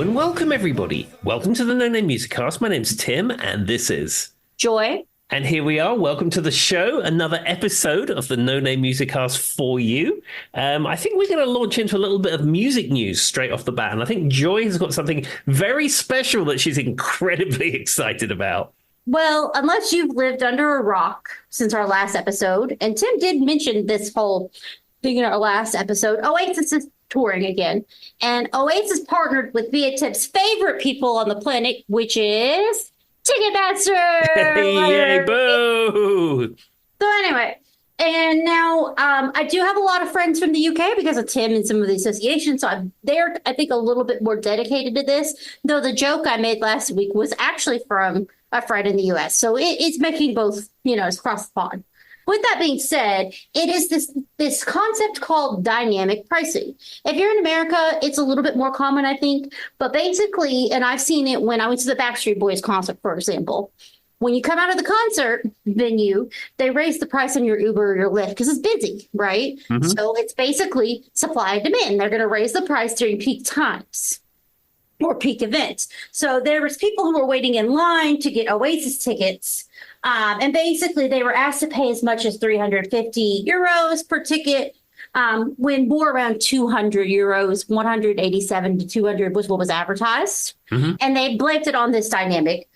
Hello and welcome, everybody. Welcome to the No Name Music Cast. My name's Tim, and this is Joy. And here we are. Welcome to the show. Another episode of the No Name Music Cast for you. I think we're going to launch into a little bit of music news straight off the bat. And I think Joy has got something very special that she's incredibly excited about. Well, unless you've lived under a rock since our last episode, and Tim did mention this whole thing in our last episode, Oasis is touring again. And Oasis partnered with Vietip's favorite people on the planet, which is Ticketmaster. Yay, boo! So anyway, and now I do have a lot of friends from the UK because of Tim and some of the associations. So they're, I think, a little bit more dedicated to this. Though the joke I made last week was actually from a friend in the US. So it's making both, it's across the pond. With that being said, it is this concept called dynamic pricing. If you're in America, it's a little bit more common, I think. But basically, and I've seen it when I went to the Backstreet Boys concert, for example. When you come out of the concert venue, they raise the price on your Uber or your Lyft because it's busy, right? Mm-hmm. So it's basically supply and demand. They're going to raise the price during peak times or peak events. So there was people who were waiting in line to get Oasis tickets. And basically, they were asked to pay as much as 350 euros per ticket, when more around 200 euros, 187 to 200 was what was advertised. Mm-hmm. And they blamed it on this dynamic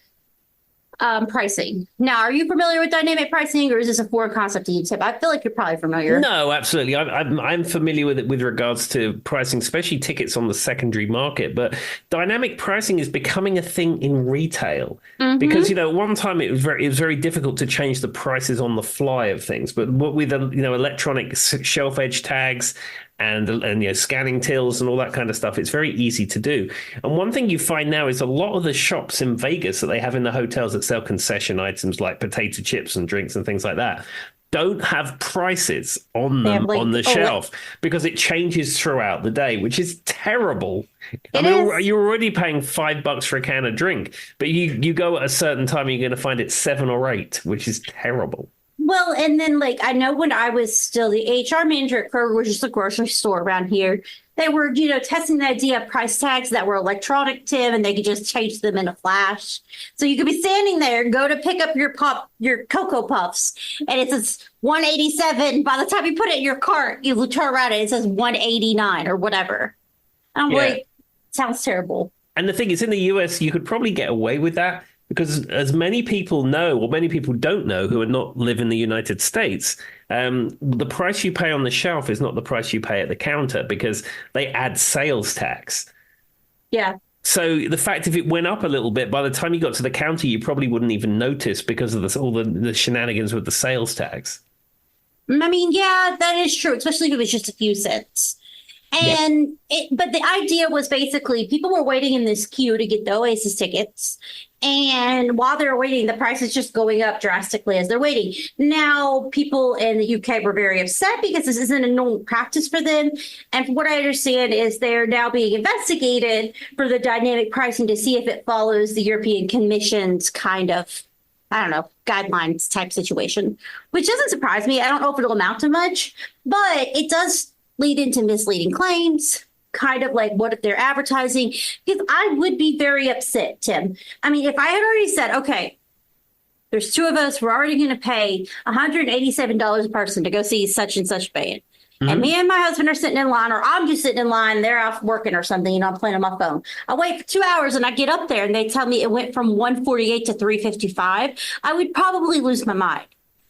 pricing. Now, are you familiar with dynamic pricing, or is this a foreign concept to you, Tip? I feel like you're probably familiar. No, absolutely. I'm familiar with it with regards to pricing, especially tickets on the secondary market. But dynamic pricing is becoming a thing in retail because at one time it was very difficult to change the prices on the fly of things. But with electronic shelf edge tags and scanning tills and all that kind of stuff, it's very easy to do. And one thing you find now is a lot of the shops in Vegas that they have in the hotels that sell concession items like potato chips and drinks and things like that don't have prices on them on the shelf because it changes throughout the day, which is terrible. You're already paying $5 for a can of drink, but you go at a certain time, you're going to find it 7 or 8, which is terrible. Well, and then, I know when I was still the HR manager at Kroger, which is a grocery store around here, they were, testing the idea of price tags that were electronic, Tim, and they could just change them in a flash. So you could be standing there, go to pick up your Cocoa Puffs, and it says 187. By the time you put it in your cart, you turn around and it says 189 or whatever. And I'm like, sounds terrible. And the thing is, in the US, you could probably get away with that, because as many people know, or many people don't know who are not live in the United States, the price you pay on the shelf is not the price you pay at the counter because they add sales tax. Yeah. So the fact if it went up a little bit, by the time you got to the counter, you probably wouldn't even notice because of all the shenanigans with the sales tax. I mean, yeah, that is true, especially if it was just a few cents. And but the idea was basically people were waiting in this queue to get the Oasis tickets. And while they're waiting, the price is just going up drastically as they're waiting. Now, people in the UK were very upset because this isn't a normal practice for them. And from what I understand is they're now being investigated for the dynamic pricing to see if it follows the European Commission's kind of, guidelines type situation, which doesn't surprise me. I don't know if it'll amount to much, but it does lead into misleading claims, kind of like what if they're advertising, because I would be very upset, Tim. I mean, if I had already said, okay, there's two of us, we're already going to pay $187 a person to go see such and such band. Mm-hmm. And me and my husband are sitting in line, or I'm just sitting in line, they're off working or something, I'm playing on my phone. I wait for 2 hours and I get up there and they tell me it went from 148 to 355. I would probably lose my mind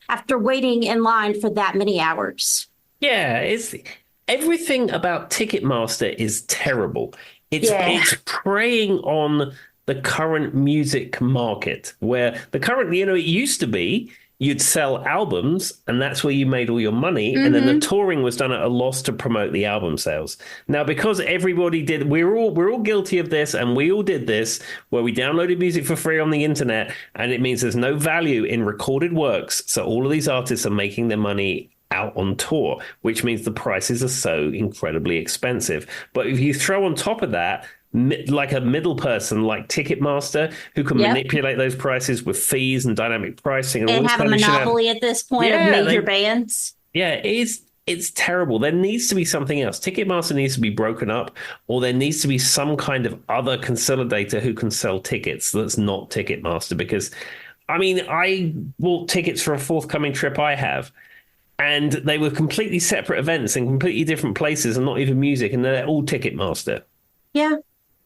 after waiting in line for that many hours. Yeah, everything about Ticketmaster is terrible. It's preying on the current music market, where it used to be you'd sell albums and that's where you made all your money. Mm-hmm. And then the touring was done at a loss to promote the album sales. Now, because everybody we're all guilty of this, and we all did this, where we downloaded music for free on the internet, and it means there's no value in recorded works. So all of these artists are making their money out on tour, which means the prices are so incredibly expensive. But if you throw on top of that, like a middle person like Ticketmaster, who can manipulate those prices with fees and dynamic pricing and all this have a monopoly at this point of major bands. Yeah, it is It's terrible. There needs to be something else. Ticketmaster needs to be broken up, or there needs to be some kind of other consolidator who can sell tickets that's not Ticketmaster. Because, I mean, I bought tickets for a forthcoming trip I have, and they were completely separate events in completely different places and not even music, and they're all Ticketmaster. Yeah.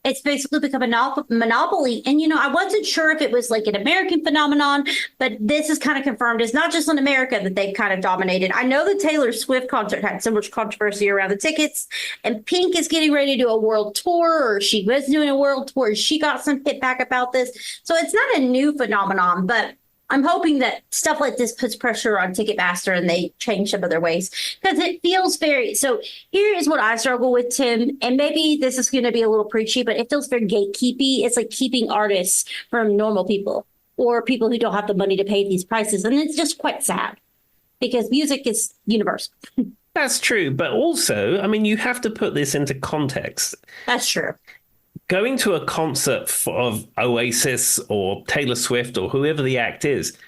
It's basically become a monopoly. And, I wasn't sure if it was like an American phenomenon, but this is kind of confirmed. It's not just in America that they've kind of dominated. I know the Taylor Swift concert had so much controversy around the tickets, and Pink is getting ready to do a world tour, or she was doing a world tour. She got some hit back about this. So it's not a new phenomenon, but I'm hoping that stuff like this puts pressure on Ticketmaster and they change some of their ways, because it feels very. So here is what I struggle with, Tim, and maybe this is going to be a little preachy, but it feels very gatekeepy. It's like keeping artists from normal people or people who don't have the money to pay these prices. And it's just quite sad because music is universal. That's true. But also, I mean, you have to put this into context. That's true. Going to a concert of Oasis or Taylor Swift or whoever the act is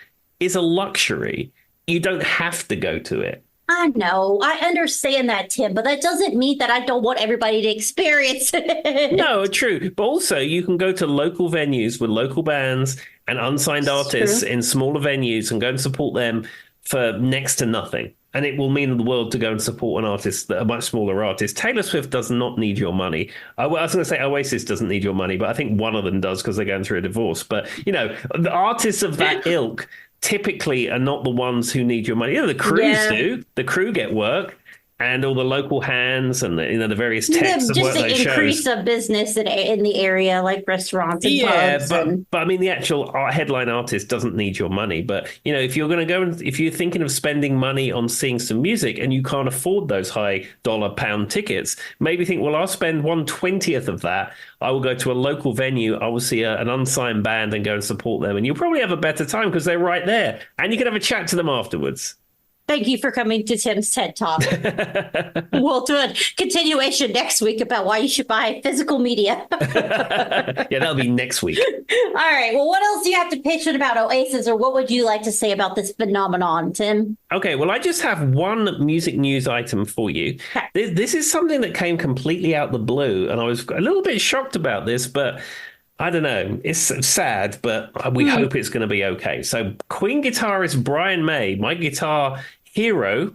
a luxury. You don't have to go to it. I know. I understand that, Tim, but that doesn't mean that I don't want everybody to experience it. No, true. But also, you can go to local venues with local bands and unsigned artists in smaller venues and go and support them for next to nothing. And it will mean the world to go and support an artist that a much smaller artist. Taylor Swift does not need your money. I was going to say Oasis doesn't need your money, but I think one of them does because they're going through a divorce. But, the artists of that ilk typically are not the ones who need your money. The crews do. The crew get work. And all the local hands and the various techs that work those shows. Just the increase of business in the area, like restaurants and pubs. But I mean, the actual headline artist doesn't need your money. But, if you're going to go and if you're thinking of spending money on seeing some music and you can't afford those high £1 tickets, maybe think, well, I'll spend 1/20th of that. I will go to a local venue. I will see an unsigned band and go and support them. And you'll probably have a better time because they're right there. And you can have a chat to them afterwards. Thank you for coming to Tim's TED Talk. We'll do a continuation next week about why you should buy physical media. Yeah, that'll be next week. All right. Well, what else do you have to pitch in about Oasis, or what would you like to say about this phenomenon, Tim? Okay, well, I just have one music news item for you. Okay. This is something that came completely out the blue, and I was a little bit shocked about this, but I don't know. It's sad, but we hope it's going to be okay. So Queen guitarist Brian May, my guitar hero,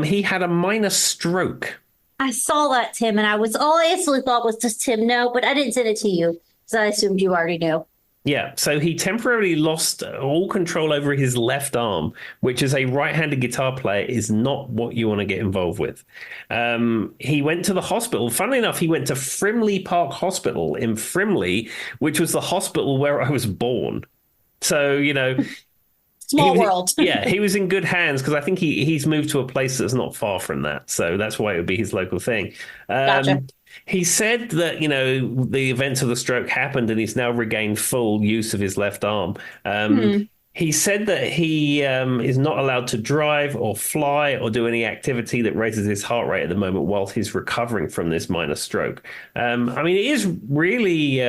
he had a minor stroke. I saw that, Tim, and all I instantly thought was, does Tim know? But I didn't send it to you, so I assumed you already knew. Yeah, so he temporarily lost all control over his left arm, which as a right-handed guitar player is not what you want to get involved with. He went to the hospital. Funnily enough, he went to Frimley Park Hospital in Frimley, which was the hospital where I was born. So, Small world. Yeah, he was in good hands because I think he's moved to a place that's not far from that. So that's why it would be his local thing. Gotcha. He said that, the events of the stroke happened and he's now regained full use of his left arm. He said that he is not allowed to drive or fly or do any activity that raises his heart rate at the moment while he's recovering from this minor stroke. I mean, it is really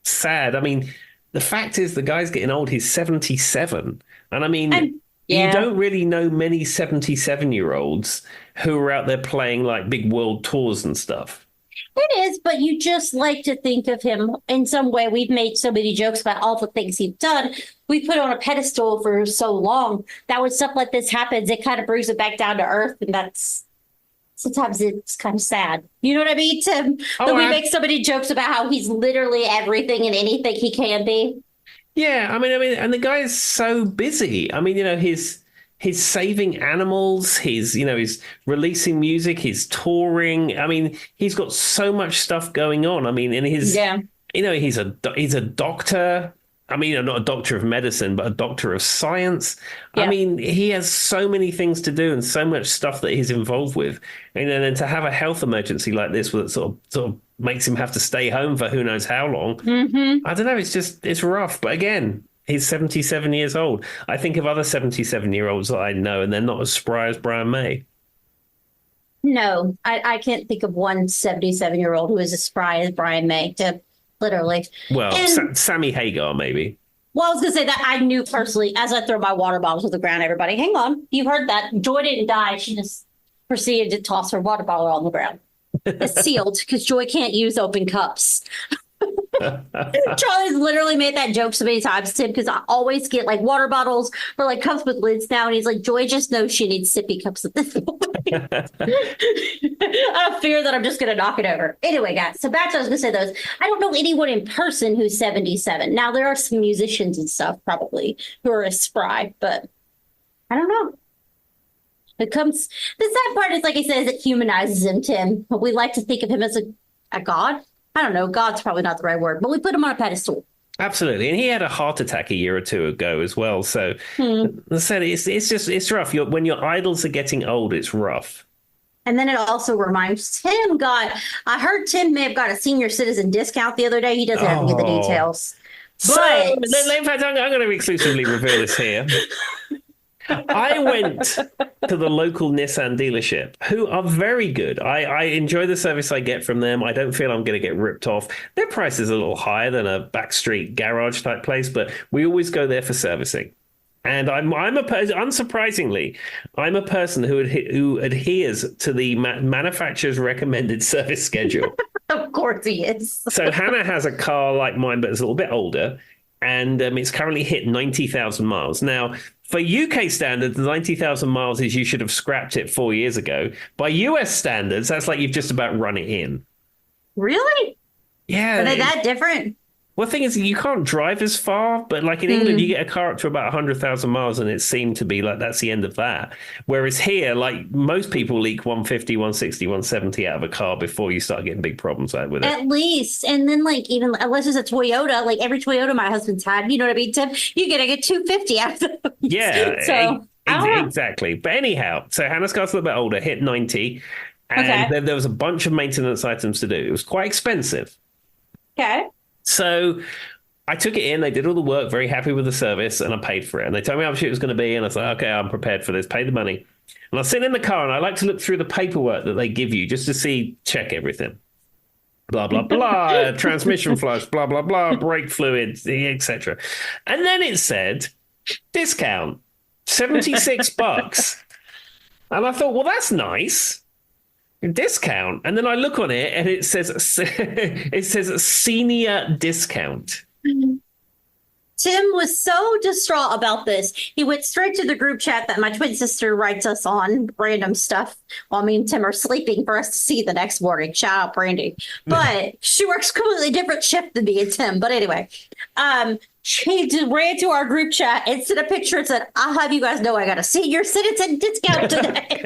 sad. I mean, the fact is the guy's getting old. He's 77. And I mean, you don't really know many 77-year-olds who are out there playing like big world tours and stuff. It is, but you just like to think of him in some way. We've made so many jokes about all the things he's done. We put on a pedestal for so long that when stuff like this happens, it kind of brings it back down to earth. And sometimes it's kind of sad. You know what I mean, Tim? But we make so many jokes about how he's literally everything and anything he can be. Yeah, I mean, and the guy is so busy. I mean, he's saving animals. He's releasing music. He's touring. I mean, he's got so much stuff going on. I mean, and he's a doctor. I mean, not a doctor of medicine, but a doctor of science. Yeah. I mean, he has so many things to do and so much stuff that he's involved with. And then to have a health emergency like this that sort of makes him have to stay home for who knows how long. Mm-hmm. I don't know. It's rough. But again, he's 77 years old. I think of other 77-year-olds that I know, and they're not as spry as Brian May. No, I can't think of one 77-year-old who is as spry as Brian May, literally. Well, Sammy Hagar, maybe. Well, I was going to say that I knew personally, as I throw my water bottles to the ground, everybody, hang on. You've heard that. Joy didn't die. She just proceeded to toss her water bottle on the ground. It's sealed because Joy can't use open cups. Charlie's literally made that joke so many times, Tim, because I always get like water bottles or like cups with lids now. And he's like, Joy just knows she needs sippy cups at this point. I fear that I'm just going to knock it over. Anyway, guys, so back to what I was going to say those. I don't know anyone in person who's 77. Now, there are some musicians and stuff probably who are as spry, but I don't know. The sad part is, like I said, is it humanizes him, Tim. But we like to think of him as a god. I don't know. God's probably not the right word, but we put him on a pedestal. Absolutely. And he had a heart attack a year or two ago as well. So I said, it's rough. When your idols are getting old, it's rough. And then it also reminds I heard Tim may have got a senior citizen discount the other day. He doesn't have any of the details. But in fact, I'm going to exclusively reveal this here. I went to the local Nissan dealership, who are very good. I enjoy the service I get from them. I don't feel I'm going to get ripped off. Their price is a little higher than a backstreet garage type place, but we always go there for servicing. And I'm a person, unsurprisingly, I'm a person who adheres to the manufacturer's recommended service schedule. Of course he is. So Hannah has a car like mine, but it's a little bit older, and it's currently hit 90,000 miles. Now, for UK standards, 90,000 miles is you should have scrapped it 4 years ago. By US standards, that's like you've just about run it in. Really? Yeah. Are they that different? Well, the thing is, you can't drive as far, but like in England, you get a car up to about 100,000 miles, and it seemed to be like that's the end of that. Whereas here, like most people leak 150, 160, 170 out of a car before you start getting big problems with it. At least. And then, like, even unless it's a Toyota, like every Toyota my husband's had, you know what I mean, Tim? You're going to get 250 out of them. Yeah, so, exactly. But anyhow, so Hannah's car's a little bit older, hit 90, and then there was a bunch of maintenance items to do. It was quite expensive. Okay. So I took it in, they did all the work, very happy with the service, and I paid for it. And they told me how much it was going to be, and I was like, okay, I'm prepared for this, pay the money. And I was sitting in the car, and I like to look through the paperwork that they give you just to check everything. Blah, blah, blah, transmission flush, blah, blah, blah, brake fluids, etc. And then it said, discount, $76. And I thought, well, that's nice. Discount, and then I look on it and it says senior discount. Tim was so distraught about this. He went straight to the group chat that my twin sister writes us on random stuff while me and Tim are sleeping for us to see the next morning. Shout out Brandy. But she works completely different shift than me and Tim. But anyway, she ran to our group chat and sent a picture and said, I'll have you guys know I got a senior citizen discount today.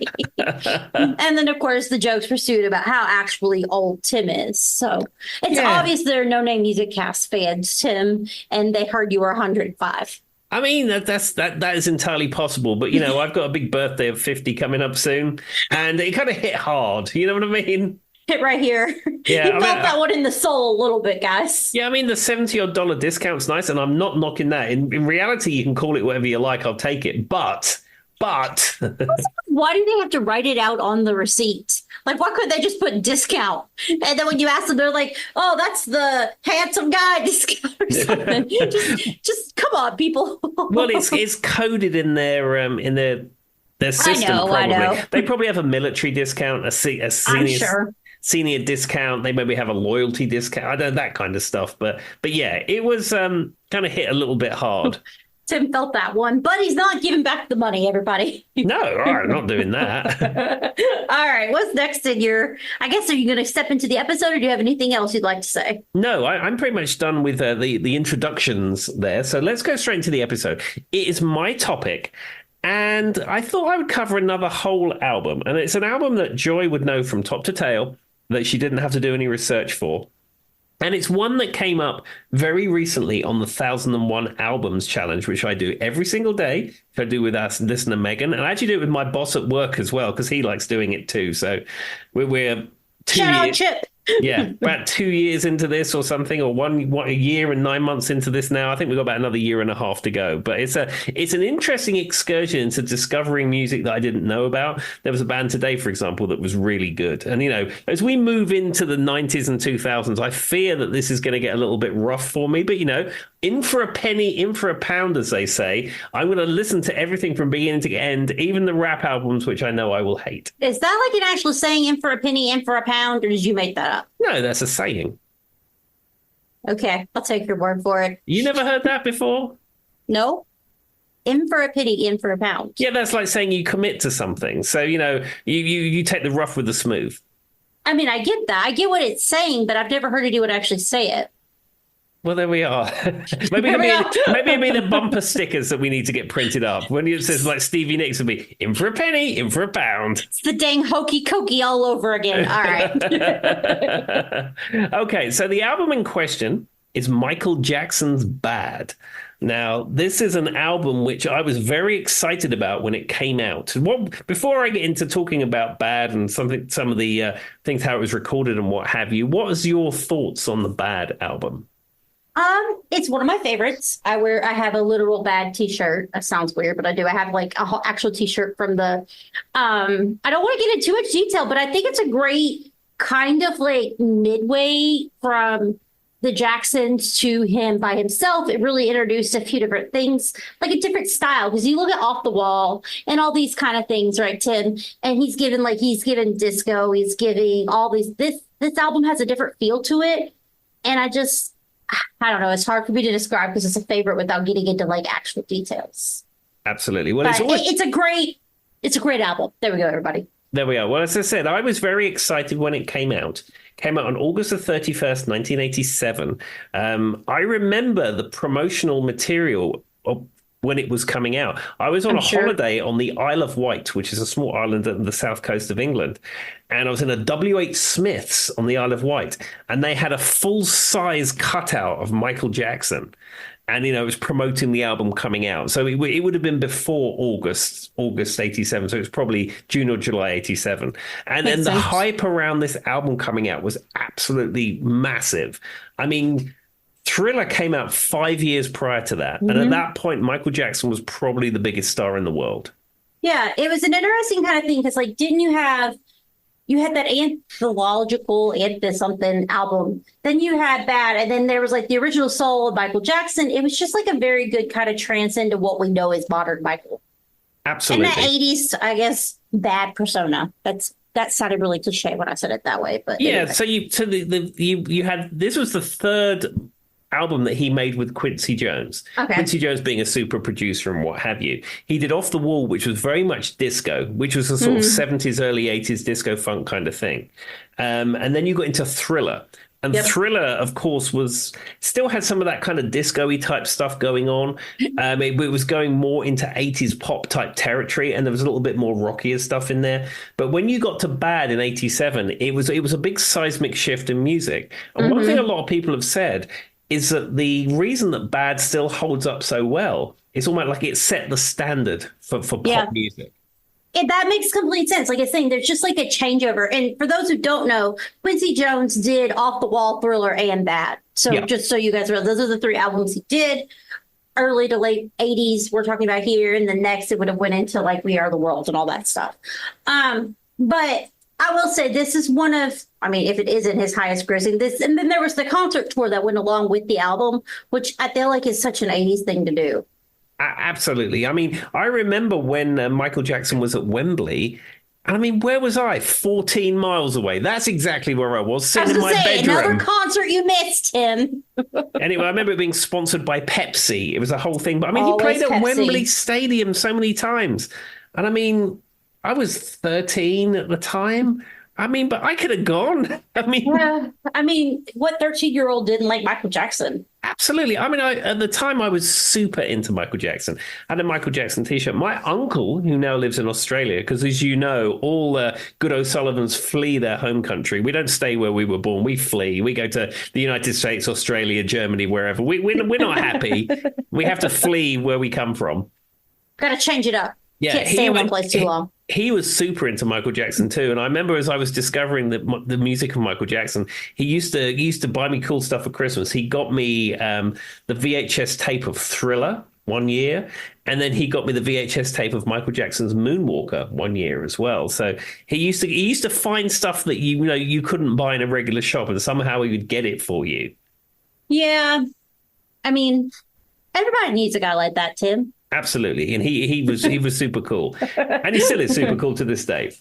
And then, of course, the jokes pursued about how actually old Tim is. So it's obvious there are No Name Music Cast fans, Tim, and they heard you were 105. I mean, that is entirely possible. But, I've got a big birthday of 50 coming up soon, and it kind of hit hard. You know what I mean? Hit right here. Yeah, you felt that one in the soul a little bit, guys. Yeah, I mean, the $70-odd discount's nice, and I'm not knocking that. In reality, you can call it whatever you like. I'll take it. But why do they have to write it out on the receipt? Like, why couldn't they just put discount? And then when you ask them, they're like, "Oh, that's the handsome guy discount or something." just come on, people. Well, it's coded in their system. I know. They probably have a military discount, a senior. I'm sure. Senior discount. They maybe have a loyalty discount. I don't know, that kind of stuff. But yeah, it was kind of hit a little bit hard. Tim felt that one, but he's not giving back the money, everybody. No, all right, I'm not doing that. All right, what's next in I guess, are you going to step into the episode, or do you have anything else you'd like to say? No, I'm pretty much done with the introductions there. So let's go straight into the episode. It is my topic. And I thought I would cover another whole album. And it's an album that Joy would know from top to tail, that she didn't have to do any research for. And it's one that came up very recently on the 1001 Albums Challenge, which I do every single day, which I do with our listener Megan. And I actually do it with my boss at work as well, because he likes doing it too. So we're 2 Shout years. out Chip. Yeah, about 2 years into this or something, or a year and 9 months into this now. I think we've got about another year and a half to go. But it's an interesting excursion into discovering music that I didn't know about. There was a band today, for example, that was really good. And as we move into the 90s and 2000s, I fear that this is going to get a little bit rough for me. But in for a penny, in for a pound, as they say. I'm going to listen to everything from beginning to end, even the rap albums, which I know I will hate. Is that like an actual saying, in for a penny, in for a pound, or did you make that up? No, that's a saying. Okay, I'll take your word for it. You never heard that before? No? In for a penny, in for a pound. Yeah, that's like saying you commit to something. So, you take the rough with the smooth. I mean, I get that. I get what it's saying, but I've never heard anyone actually say it. Well, there we are. maybe it'll be the bumper stickers that we need to get printed up. When it says like Stevie Nicks will be in for a penny, in for a pound. It's the dang hokey cokey all over again. All right. Okay, so the album in question is Michael Jackson's Bad. Now, this is an album which I was very excited about when it came out. Before I get into talking about Bad and some of the things, how it was recorded and what have you, what was your thoughts on the Bad album? It's one of my favorites. I have a literal Bad t-shirt. That sounds weird, but I do. I have like a whole actual t-shirt from the, I don't want to get into too much detail, but I think it's a great kind of like midway from the Jacksons to him by himself. It really introduced a few different things, like a different style. Because you look at Off the Wall and all these kind of things, right, Tim? And he's given disco, he's giving all these, this album has a different feel to it. And I don't know. It's hard for me to describe because it's a favorite without getting into like actual details. Absolutely. Well, it's a great album. There we go, everybody. There we are. Well, as I said, I was very excited when it came out. Came out on August the 31st, 1987. I remember the promotional material when it was coming out. I was on holiday on the Isle of Wight, which is a small island on the south coast of England. And I was in a W.H. Smith's on the Isle of Wight. And they had a full-size cutout of Michael Jackson. And, it was promoting the album coming out. So it would have been before August 87. So it was probably June or July 87. And then the hype around this album coming out was absolutely massive. I mean, Thriller came out 5 years prior to that. Mm-hmm. And at that point, Michael Jackson was probably the biggest star in the world. Yeah, it was an interesting kind of thing because, like, didn't you had that anthological something album. Then you had that. And then there was like the original soul of Michael Jackson. It was just like a very good kind of transcend to what we know as modern Michael. Absolutely. And the 80s, I guess, bad persona. That sounded really cliche when I said it that way. But yeah, anyway. so you had, this was the third album that he made with Quincy Jones. Okay. Quincy Jones being a super producer and what have you. He did Off the Wall, which was very much disco, which was a sort of 70s, early 80s disco funk kind of thing. And then you got into Thriller. And Thriller, of course, still had some of that kind of disco-y type stuff going on. It was going more into 80s pop type territory, and there was a little bit more rockier stuff in there. But when you got to Bad in 87, it was a big seismic shift in music. And one thing a lot of people have said is that the reason that Bad still holds up so well is almost like it set the standard for pop music. That makes complete sense. Like I was saying, there's just like a changeover. And for those who don't know, Quincy Jones did Off the Wall, Thriller, and Bad. So just so you guys know, those are the three albums he did. Early to late 80s, we're talking about here. And the next, it would have went into like We Are the World and all that stuff. But I will say this is one of, if it isn't his highest grossing, and then there was the concert tour that went along with the album, which I feel like is such an 80s thing to do. Absolutely. I remember when Michael Jackson was at Wembley. Where was I? 14 miles away. That's exactly where I was, sitting in my bedroom. Another concert you missed, Tim. Anyway, I remember it being sponsored by Pepsi. It was a whole thing. But Always he played at Pepsi. Wembley Stadium so many times. And I was 13 at the time. But I could have gone. What 13-year-old didn't like Michael Jackson? Absolutely. At the time, I was super into Michael Jackson. I had a Michael Jackson T-shirt. My uncle, who now lives in Australia, because as you know, all good O'Sullivans flee their home country. We don't stay where we were born. We flee. We go to the United States, Australia, Germany, wherever. We're not happy. We have to flee where we come from. Got to change it up. Yeah, Can't stay in one place too long. he was super into Michael Jackson too. And I remember as I was discovering the music of Michael Jackson, he used to buy me cool stuff for Christmas. He got me the VHS tape of Thriller one year, and then he got me the VHS tape of Michael Jackson's Moonwalker one year as well. So he used to find stuff that you couldn't buy in a regular shop, and somehow he would get it for you. Yeah. I mean, everybody needs a guy like that, Tim. Absolutely, and he was super cool, and he still is super cool to this day.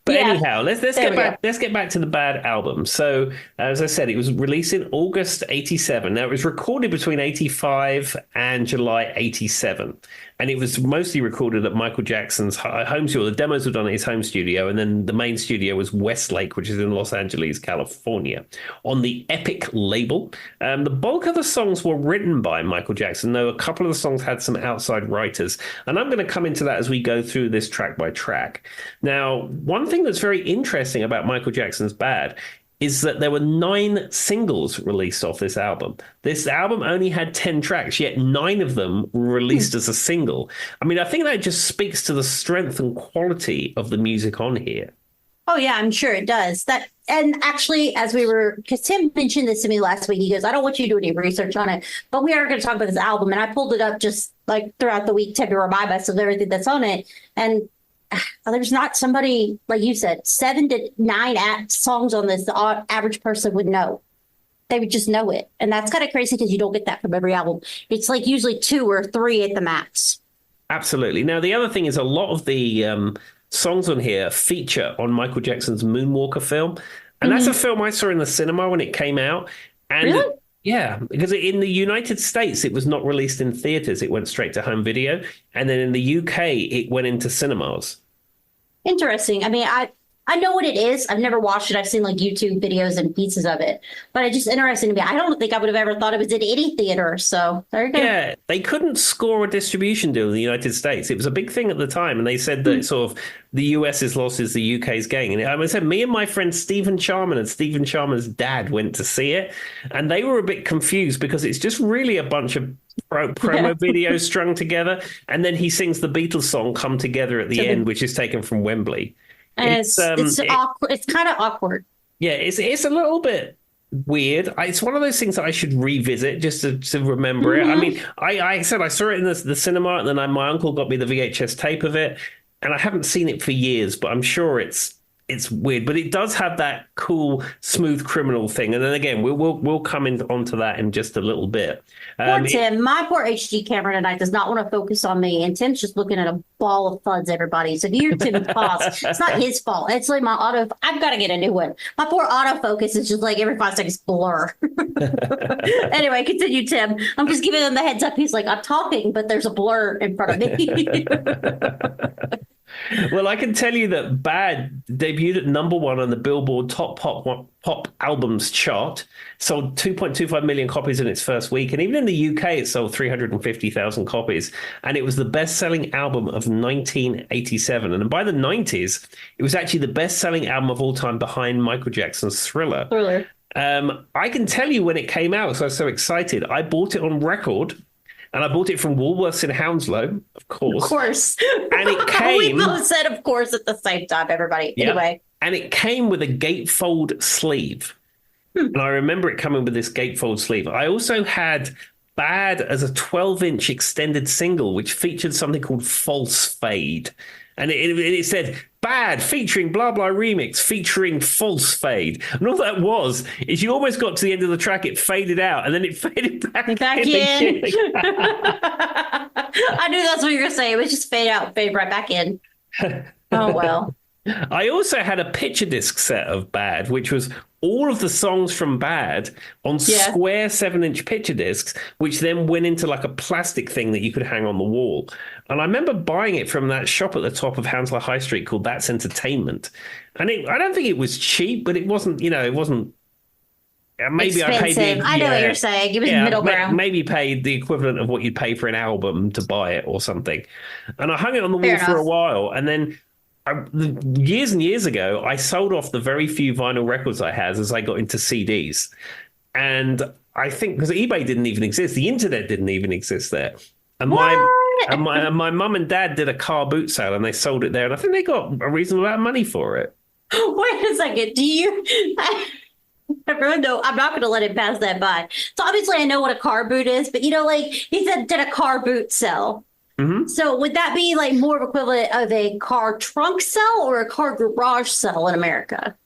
But Yeah. anyhow, let's There get we back. go. Let's get back to the Bad album. So, as I said, it was released in August '87. Now, it was recorded between '85 and July '87, and it was mostly recorded at Michael Jackson's home studio. The demos were done at his home studio, and then the main studio was Westlake, which is in Los Angeles, California, on the Epic label. The bulk of the songs were written by Michael Jackson, though a couple of the songs had some outside writers, and I'm going to come into that as we go through this track by track. Now, one thing that's very interesting about Michael Jackson's Bad is that there were 9 singles released off this album. This album only had 10 tracks, yet 9 of them were released as a single. I mean, I think that just speaks to the strength and quality of the music on here. Oh yeah, I'm sure it does. That and actually, because Tim mentioned this to me last week, he goes, "I don't want you to do any research on it, but we are going to talk about this album." And I pulled it up just like throughout the week to remind us of everything that's on it. And there's not somebody like you said, 7 to 9 songs on this the average person would know. They would just know it, and that's kind of crazy because you don't get that from every album. It's like usually 2 or 3 at the max. Absolutely. Now, the other thing is a lot of the songs on here feature on Michael Jackson's Moonwalker film. And that's a film I saw in the cinema when it came out. And Really? yeah, because in the United States, it was not released in theaters. It went straight to home video. And then in the UK, it went into cinemas. Interesting. I mean, I know what it is. I've never watched it. I've seen like YouTube videos and pieces of it, but it's just interesting to me. I don't think I would have ever thought it was in any theater. So there you go. Yeah, they couldn't score a distribution deal in the United States. It was a big thing at the time, and they said that sort of the US's loss is the UK's gain. And I said, me and my friend Stephen Charman and Stephen Charman's dad went to see it, and they were a bit confused because it's just really a bunch of promo videos strung together, and then he sings the Beatles song "Come Together" at the end, which is taken from Wembley. And it's awkward. It's kind of awkward. Yeah, it's a little bit weird. It's one of those things that I should revisit just to remember it. I mean, I said I saw it in the cinema, and then my uncle got me the VHS tape of it, and I haven't seen it for years, but I'm sure it's weird. But it does have that cool, smooth criminal thing. And then again, we'll come onto that in just a little bit. Poor Tim. My poor HD camera tonight does not want to focus on me, and Tim's just looking at a ball of FUDs, everybody. So if you hear Tim pause, it's not his fault. It's like my I've got to get a new one. My poor autofocus is just like every 5 seconds blur. Anyway, continue, Tim. I'm just giving him the heads up. He's like, I'm talking, but there's a blur in front of me. Well, I can tell you that Bad debuted at #1 on the Billboard Top Pop Albums chart, sold 2.25 million copies in its first week, and even in the UK, it sold 350,000 copies, and it was the best-selling album of 1987. And by the 90s, it was actually the best-selling album of all time behind Michael Jackson's Thriller. I can tell you when it came out, because I was so excited. I bought it on record. And I bought it from Woolworths in Hounslow, of course. Of course. And it came... We both said, of course, at the same time, everybody. Yep. Anyway. And it came with a gatefold sleeve. And I remember it coming with this gatefold sleeve. I also had Bad as a 12-inch extended single, which featured something called False Fade. And it said, Bad featuring blah blah remix featuring False Fade. And all that was is you almost got to the end of the track, it faded out, and then it faded back in. I knew that's what you were going to say. It was just fade out, fade right back in. Oh, well. I also had a picture disc set of Bad, which was all of the songs from Bad on square 7-inch picture discs, which then went into like a plastic thing that you could hang on the wall. And I remember buying it from that shop at the top of Hounslow High Street called That's Entertainment. And I don't think it was cheap, but it wasn't, it wasn't. Maybe expensive. I paid. I know what you're saying. It was middle ground. Maybe paid the equivalent of what you'd pay for an album to buy it or something. And I hung it on the wall for a while, and then years and years ago, I sold off the very few vinyl records I had as I got into CDs. And I think because eBay didn't even exist, the internet didn't even exist there. And And my mum and dad did a car boot sale and they sold it there. And I think they got a reasonable amount of money for it. Wait a second. Do you? Everyone know I'm not going to let it pass that by. So obviously I know what a car boot is, but like he said, did a car boot sell? Mm-hmm. So would that be like more of equivalent of a car trunk sell or a car garage sell in America?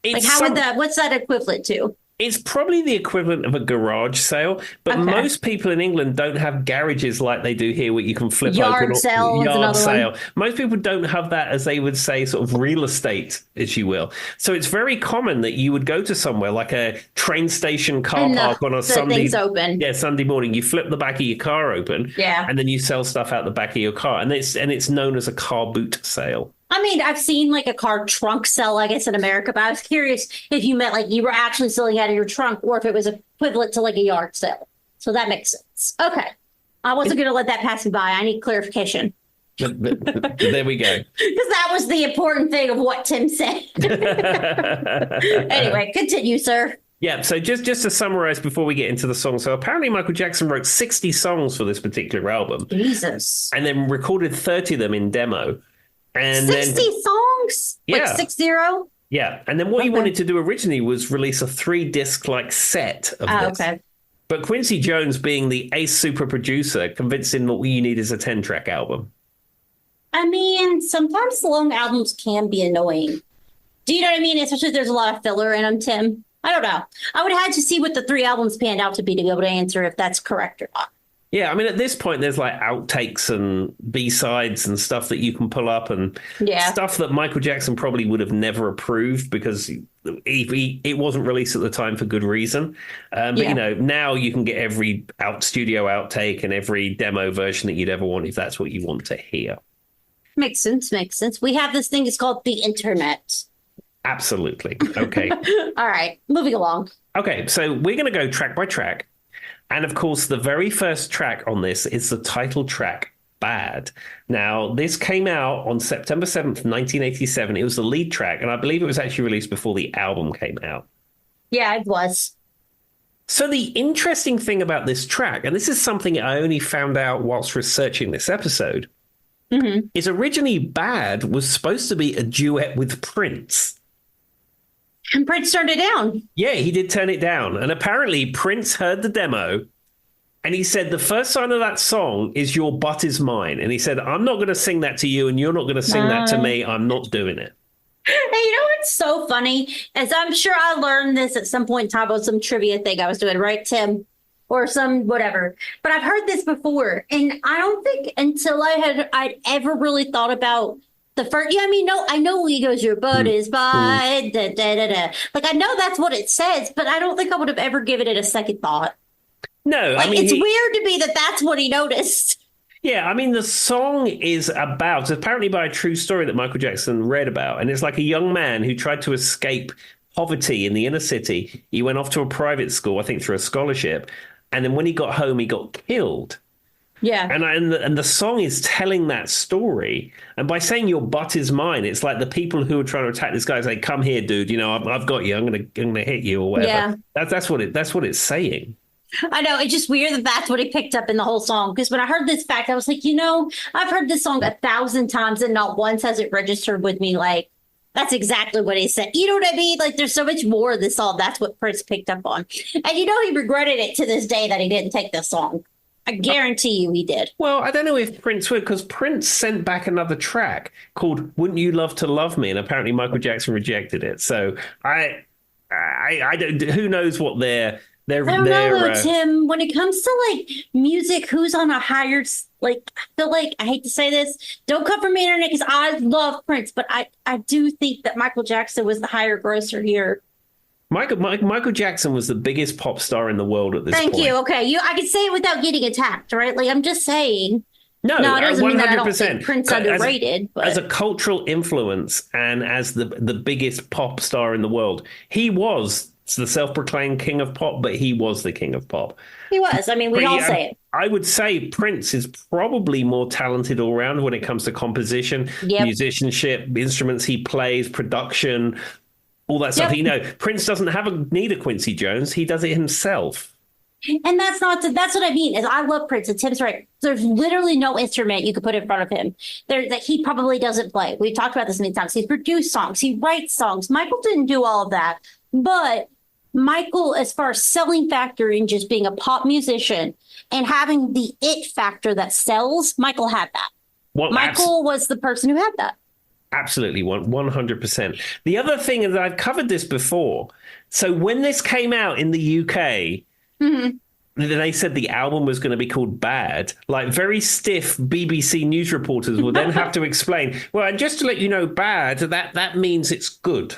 Like how would that? What's that equivalent to? It's probably the equivalent of a garage sale, but most people in England don't have garages like they do here where you can flip yard open. Sale Yard sale. One. Most people don't have that, as they would say, sort of real estate, as you will. So it's very common that you would go to somewhere like a train station car park on a Sunday. Open. Yeah, Sunday morning. You flip the back of your car open, and then you sell stuff out the back of your car, and it's known as a car boot sale. I mean, I've seen like a car trunk sell, I guess, in America, but I was curious if you meant like you were actually selling out of your trunk or if it was equivalent to like a yard sale. So that makes sense. Okay. I wasn't going to let that pass me by. I need clarification. There we go. Because that was the important thing of what Tim said. Anyway, continue, sir. Yeah, so just to summarize before we get into the song. So apparently Michael Jackson wrote 60 songs for this particular album. Jesus. And then recorded 30 of them in demo. And 60 songs? Yeah. Like 60? Yeah. And then what he wanted to do originally was release a 3-disc like set of this. Okay. But Quincy Jones, being the ace super producer, convinced him that what you need is a 10-track album. I mean, sometimes long albums can be annoying. Do you know what I mean? Especially if there's a lot of filler in them, Tim. I don't know. I would have had to see what the 3 albums panned out to be able to answer if that's correct or not. Yeah, I mean, at this point, there's like outtakes and B-sides and stuff that you can pull up and stuff that Michael Jackson probably would have never approved because it wasn't released at the time for good reason. But, now you can get every studio outtake and every demo version that you'd ever want if that's what you want to hear. Makes sense. We have this thing, it's called the internet. Absolutely. Okay. All right, moving along. Okay, so we're going to go track by track. And of course, the very first track on this is the title track, Bad. Now, this came out on September 7th, 1987. It was the lead track, and I believe it was actually released before the album came out. Yeah, it was. So the interesting thing about this track, and this is something I only found out whilst researching this episode, is originally Bad was supposed to be a duet with Prince. And Prince turned it down. Yeah, he did turn it down. And apparently Prince heard the demo and he said, the first line of that song is Your Butt Is Mine. And he said, I'm not going to sing that to you and you're not going to sing that to me. I'm not doing it. Hey, you know what's so funny? As I'm sure I learned this at some point in time about some trivia thing I was doing, right, Tim? Or some whatever. But I've heard this before. And I don't think until I'd ever really thought about the first, I know he goes, your butt is by, da, da, da, da. Like, I know that's what it says, but I don't think I would have ever given it a second thought. No, like, it's weird to me that that's what he noticed. Yeah, I mean, the song is about, apparently by a true story that Michael Jackson read about, and it's like a young man who tried to escape poverty in the inner city. He went off to a private school, I think through a scholarship, and then when he got home, he got killed. Yeah. And the song is telling that story. And by saying your butt is mine, it's like the people who are trying to attack this guy say, come here, dude, I've got you. I'm gonna hit you or whatever. Yeah. That's what it's saying. I know. It's just weird that that's what he picked up in the whole song. Because when I heard this fact, I was like, I've heard this song 1,000 times and not once has it registered with me. Like, that's exactly what he said. You know what I mean? Like, there's so much more of this song. That's what Prince picked up on. And he regretted it to this day that he didn't take this song. I guarantee you he did. Well, I don't know if Prince would, because Prince sent back another track called Wouldn't You Love to Love Me? And apparently Michael Jackson rejected it. So I don't, who knows what I don't know, Tim. When it comes to like music, who's on a higher, like, I feel like, I hate to say this, don't come from the internet because I love Prince, but I do think that Michael Jackson was the higher grosser here. Michael Jackson was the biggest pop star in the world at this point. Thank you. Okay. I can say it without getting attacked, right? Like, I'm just saying. No, it doesn't 100%. Mean that I don't think Prince underrated. As a cultural influence and as the biggest pop star in the world, he was the self-proclaimed king of pop, but he was the king of pop. He was. I mean, we all say it. I would say Prince is probably more talented all around when it comes to composition, musicianship, instruments he plays, production, all that stuff. Prince doesn't need a Quincy Jones. He does it himself. And that's what I mean is I love Prince and Tim's right. There's literally no instrument you could put in front of him that he probably doesn't play. We've talked about this many times. He's produced songs. He writes songs. Michael didn't do all of that, but Michael, as far as selling factor and just being a pop musician and having the it factor that sells, Michael had that. Well, Michael was the person who had that. Absolutely, 100%. The other thing is I've covered this before. So when this came out in the UK, they said the album was going to be called Bad. Like very stiff BBC news reporters will then have to explain, well, and just to let you know, bad, that means it's good.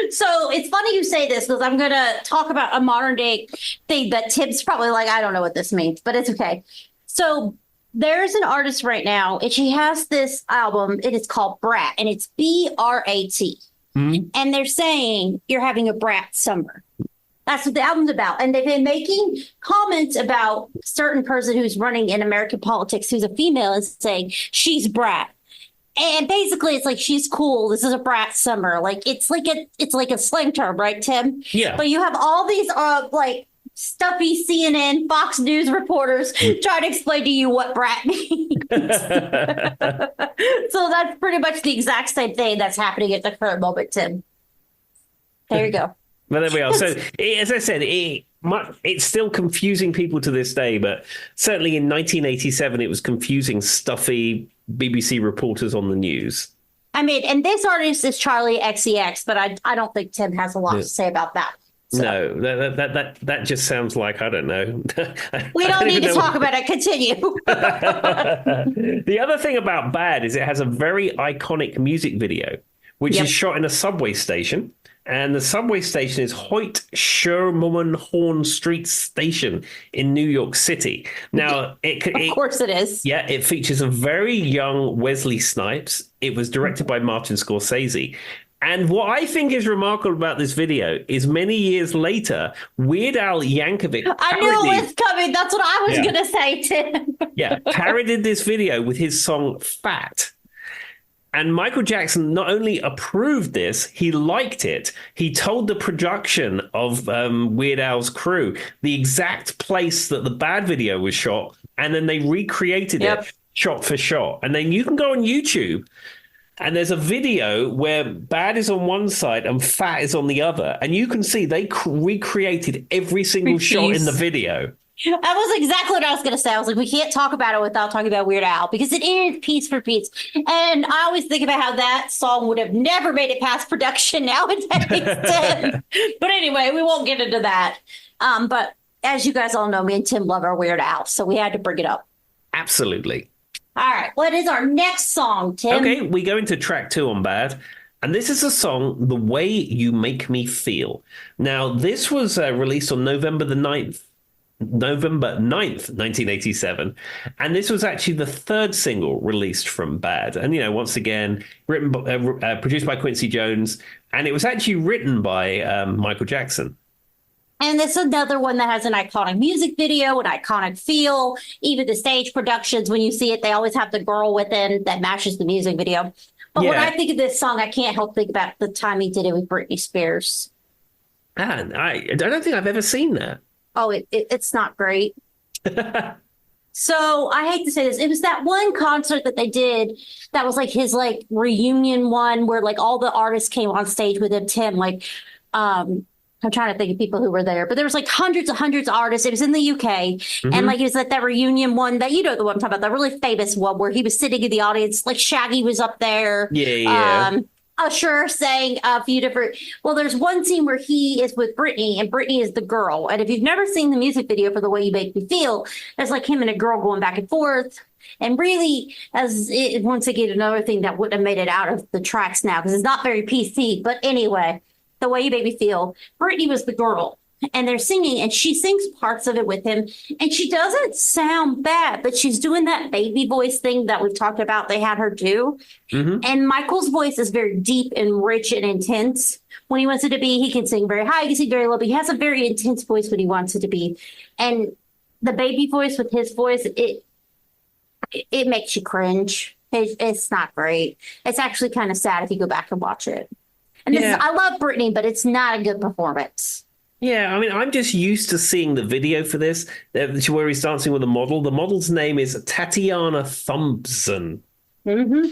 So it's funny you say this because I'm going to talk about a modern day thing that Tim's probably like, I don't know what this means, but it's okay. So there's an artist right now, and she has this album. It is called Brat, and it's BRAT. And they're saying you're having a brat summer. That's what the album's about. And they've been making comments about a certain person who's running in American politics who's a female and saying she's brat. And basically it's like she's cool. This is a brat summer. Like it's like a slang term, right, Tim? Yeah. But you have all these like stuffy CNN, Fox News reporters trying to explain to you what brat means. So that's pretty much the exact same thing that's happening at the current moment, Tim. There you go. Well, there we are. So, as I said, it's still confusing people to this day, but certainly in 1987, it was confusing, stuffy BBC reporters on the news. I mean, and this artist is Charlie XCX, but I don't think Tim has a lot to say about that. So. No, that just sounds like, I don't know. We don't need to talk about it. Continue. The other thing about Bad is it has a very iconic music video, which is shot in a subway station. And the subway station is Hoyt Schermerhorn Street Station in New York City. Now, of course it is. Yeah, it features a very young Wesley Snipes. It was directed by Martin Scorsese. And what I think is remarkable about this video is many years later, Weird Al Yankovic. I knew it was coming. That's what I was going to say, Tim. Parodied this video with his song Fat. And Michael Jackson not only approved this, he liked it. He told the production of Weird Al's crew the exact place that the Bad video was shot, and then they recreated it shot for shot. And then you can go on YouTube, and there's a video where Bad is on one side and Fat is on the other. And you can see they recreated every single shot in the video. That was exactly what I was going to say. I was like, we can't talk about it without talking about Weird Al because it is piece for piece. And I always think about how that song would have never made it past production nowadays. But anyway, we won't get into that. But as you guys all know, me and Tim love our Weird Al, so we had to bring it up. Absolutely. All right. What is our next song, Tim? Okay, we go into track 2 on Bad. And this is a song, The Way You Make Me Feel. Now, this was released on November 9th, 1987. And this was actually the third single released from Bad. And, once again, produced by Quincy Jones. And it was actually written by Michael Jackson. And it's another one that has an iconic music video, an iconic feel. Even the stage productions, when you see it, they always have the girl within that matches the music video. But when I think of this song, I can't help think about the time he did it with Britney Spears. And I don't think I've ever seen that. Oh, it's not great. So I hate to say this. It was that one concert that they did that was like his like reunion one where like all the artists came on stage with him, Tim, like I'm trying to think of people who were there, but there was like hundreds of artists. It was in the UK. And like it was like that reunion one that, the one I'm talking about, the really famous one where he was sitting in the audience, like Shaggy was up there. Yeah. Usher sang a few different. Well, there's one scene where he is with Britney and Britney is the girl. And if you've never seen the music video for The Way You Make Me Feel, it's like him and a girl going back and forth. And really, once again, another thing that wouldn't have made it out of the tracks now because it's not very PC. But anyway, The Way You Make Me Feel, Britney was the girl. And they're singing, and she sings parts of it with him. And she doesn't sound bad, but she's doing that baby voice thing that we've talked about they had her do. And Michael's voice is very deep and rich and intense. When he wants it to be, he can sing very high, he can sing very low, but he has a very intense voice when he wants it to be. And the baby voice with his voice, it makes you cringe. It's not great. It's actually kind of sad if you go back and watch it. And I love Britney, but it's not a good performance. Yeah, I mean, I'm just used to seeing the video for this, where he's dancing with a model. The model's name is Tatiana Thompson. Hmm.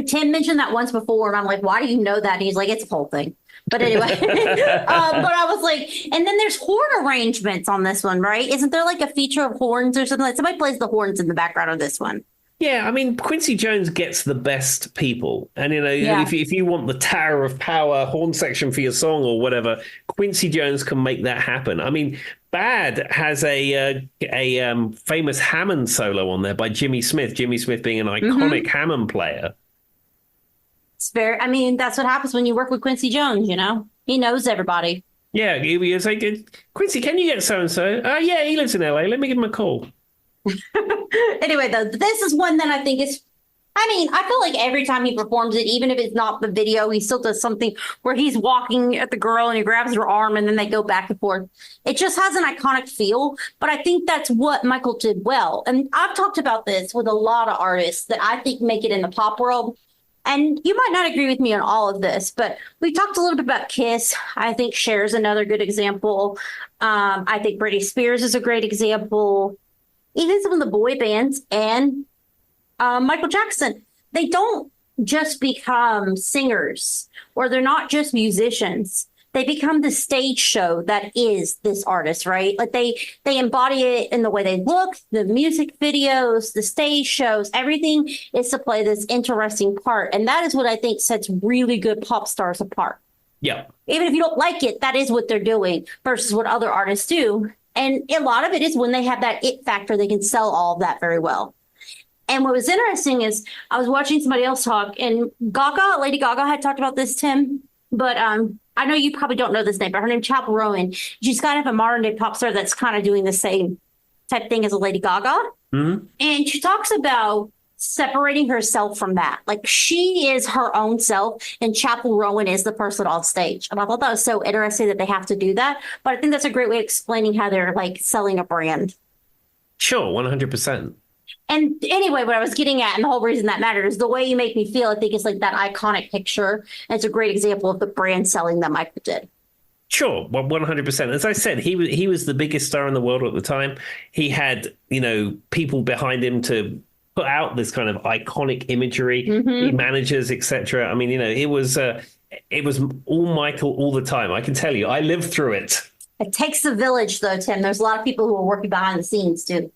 Tim mentioned that once before, and I'm like, why do you know that? And he's like, it's a whole thing. But anyway, but I was like, and then there's horn arrangements on this one, right? Isn't there like a feature of horns or something? Like somebody plays the horns in the background of this one. Yeah, I mean, Quincy Jones gets the best people. And, Yeah. if you want the Tower of Power horn section for your song or whatever, Quincy Jones can make that happen. I mean, Bad has a famous Hammond solo on there by Jimmy Smith, Jimmy Smith being an iconic Hammond player. It's very, I mean, that's what happens when you work with Quincy Jones, you know? He knows everybody. Yeah, he was like, Quincy, can you get so-and-so? Yeah, he lives in LA. Let me give him a call. Anyway, though, this is one that I think is, I mean, I feel like every time he performs it, even if it's not the video, he still does something where he's walking at the girl and he grabs her arm and then they go back and forth. It just has an iconic feel, but I think that's what Michael did well. And I've talked about this with a lot of artists that I think make it in the pop world. And you might not agree with me on all of this, but we talked a little bit about Kiss. I think Cher's another good example. I think Britney Spears is a great example. Even some of the boy bands and Michael Jackson, they don't just become singers or they're not just musicians. They become the stage show that is this artist, right? Like they embody it in the way they look, the music videos, the stage shows, everything is to play this interesting part. And that is what I think sets really good pop stars apart. Yeah. Even if you don't like it, that is what they're doing versus what other artists do. And a lot of it is when they have that it factor, they can sell all of that very well. And what was interesting is I was watching somebody else talk, and Lady Gaga had talked about this, Tim. But I know you probably don't know this name, but her name's Chapel Rowan. She's kind of a modern day pop star that's kind of doing the same type thing as a Lady Gaga. Mm-hmm. And she talks about separating herself from that. Like she is her own self and Chapel Rowan is the person on stage. And I thought that was so interesting that they have to do that. But I think that's a great way of explaining how they're like selling a brand. Sure, 100%. And anyway, what I was getting at and the whole reason that matters, the way you make me feel, I think is like that iconic picture. And it's a great example of the brand selling that Michael did. Sure, well, 100%. As I said, he was the biggest star in the world at the time. He had, people behind him to put out this kind of iconic imagery, managers, etc. I mean, it was all Michael all the time. I can tell you, I lived through it. It takes a village, though, Tim. There's a lot of people who are working behind the scenes, too.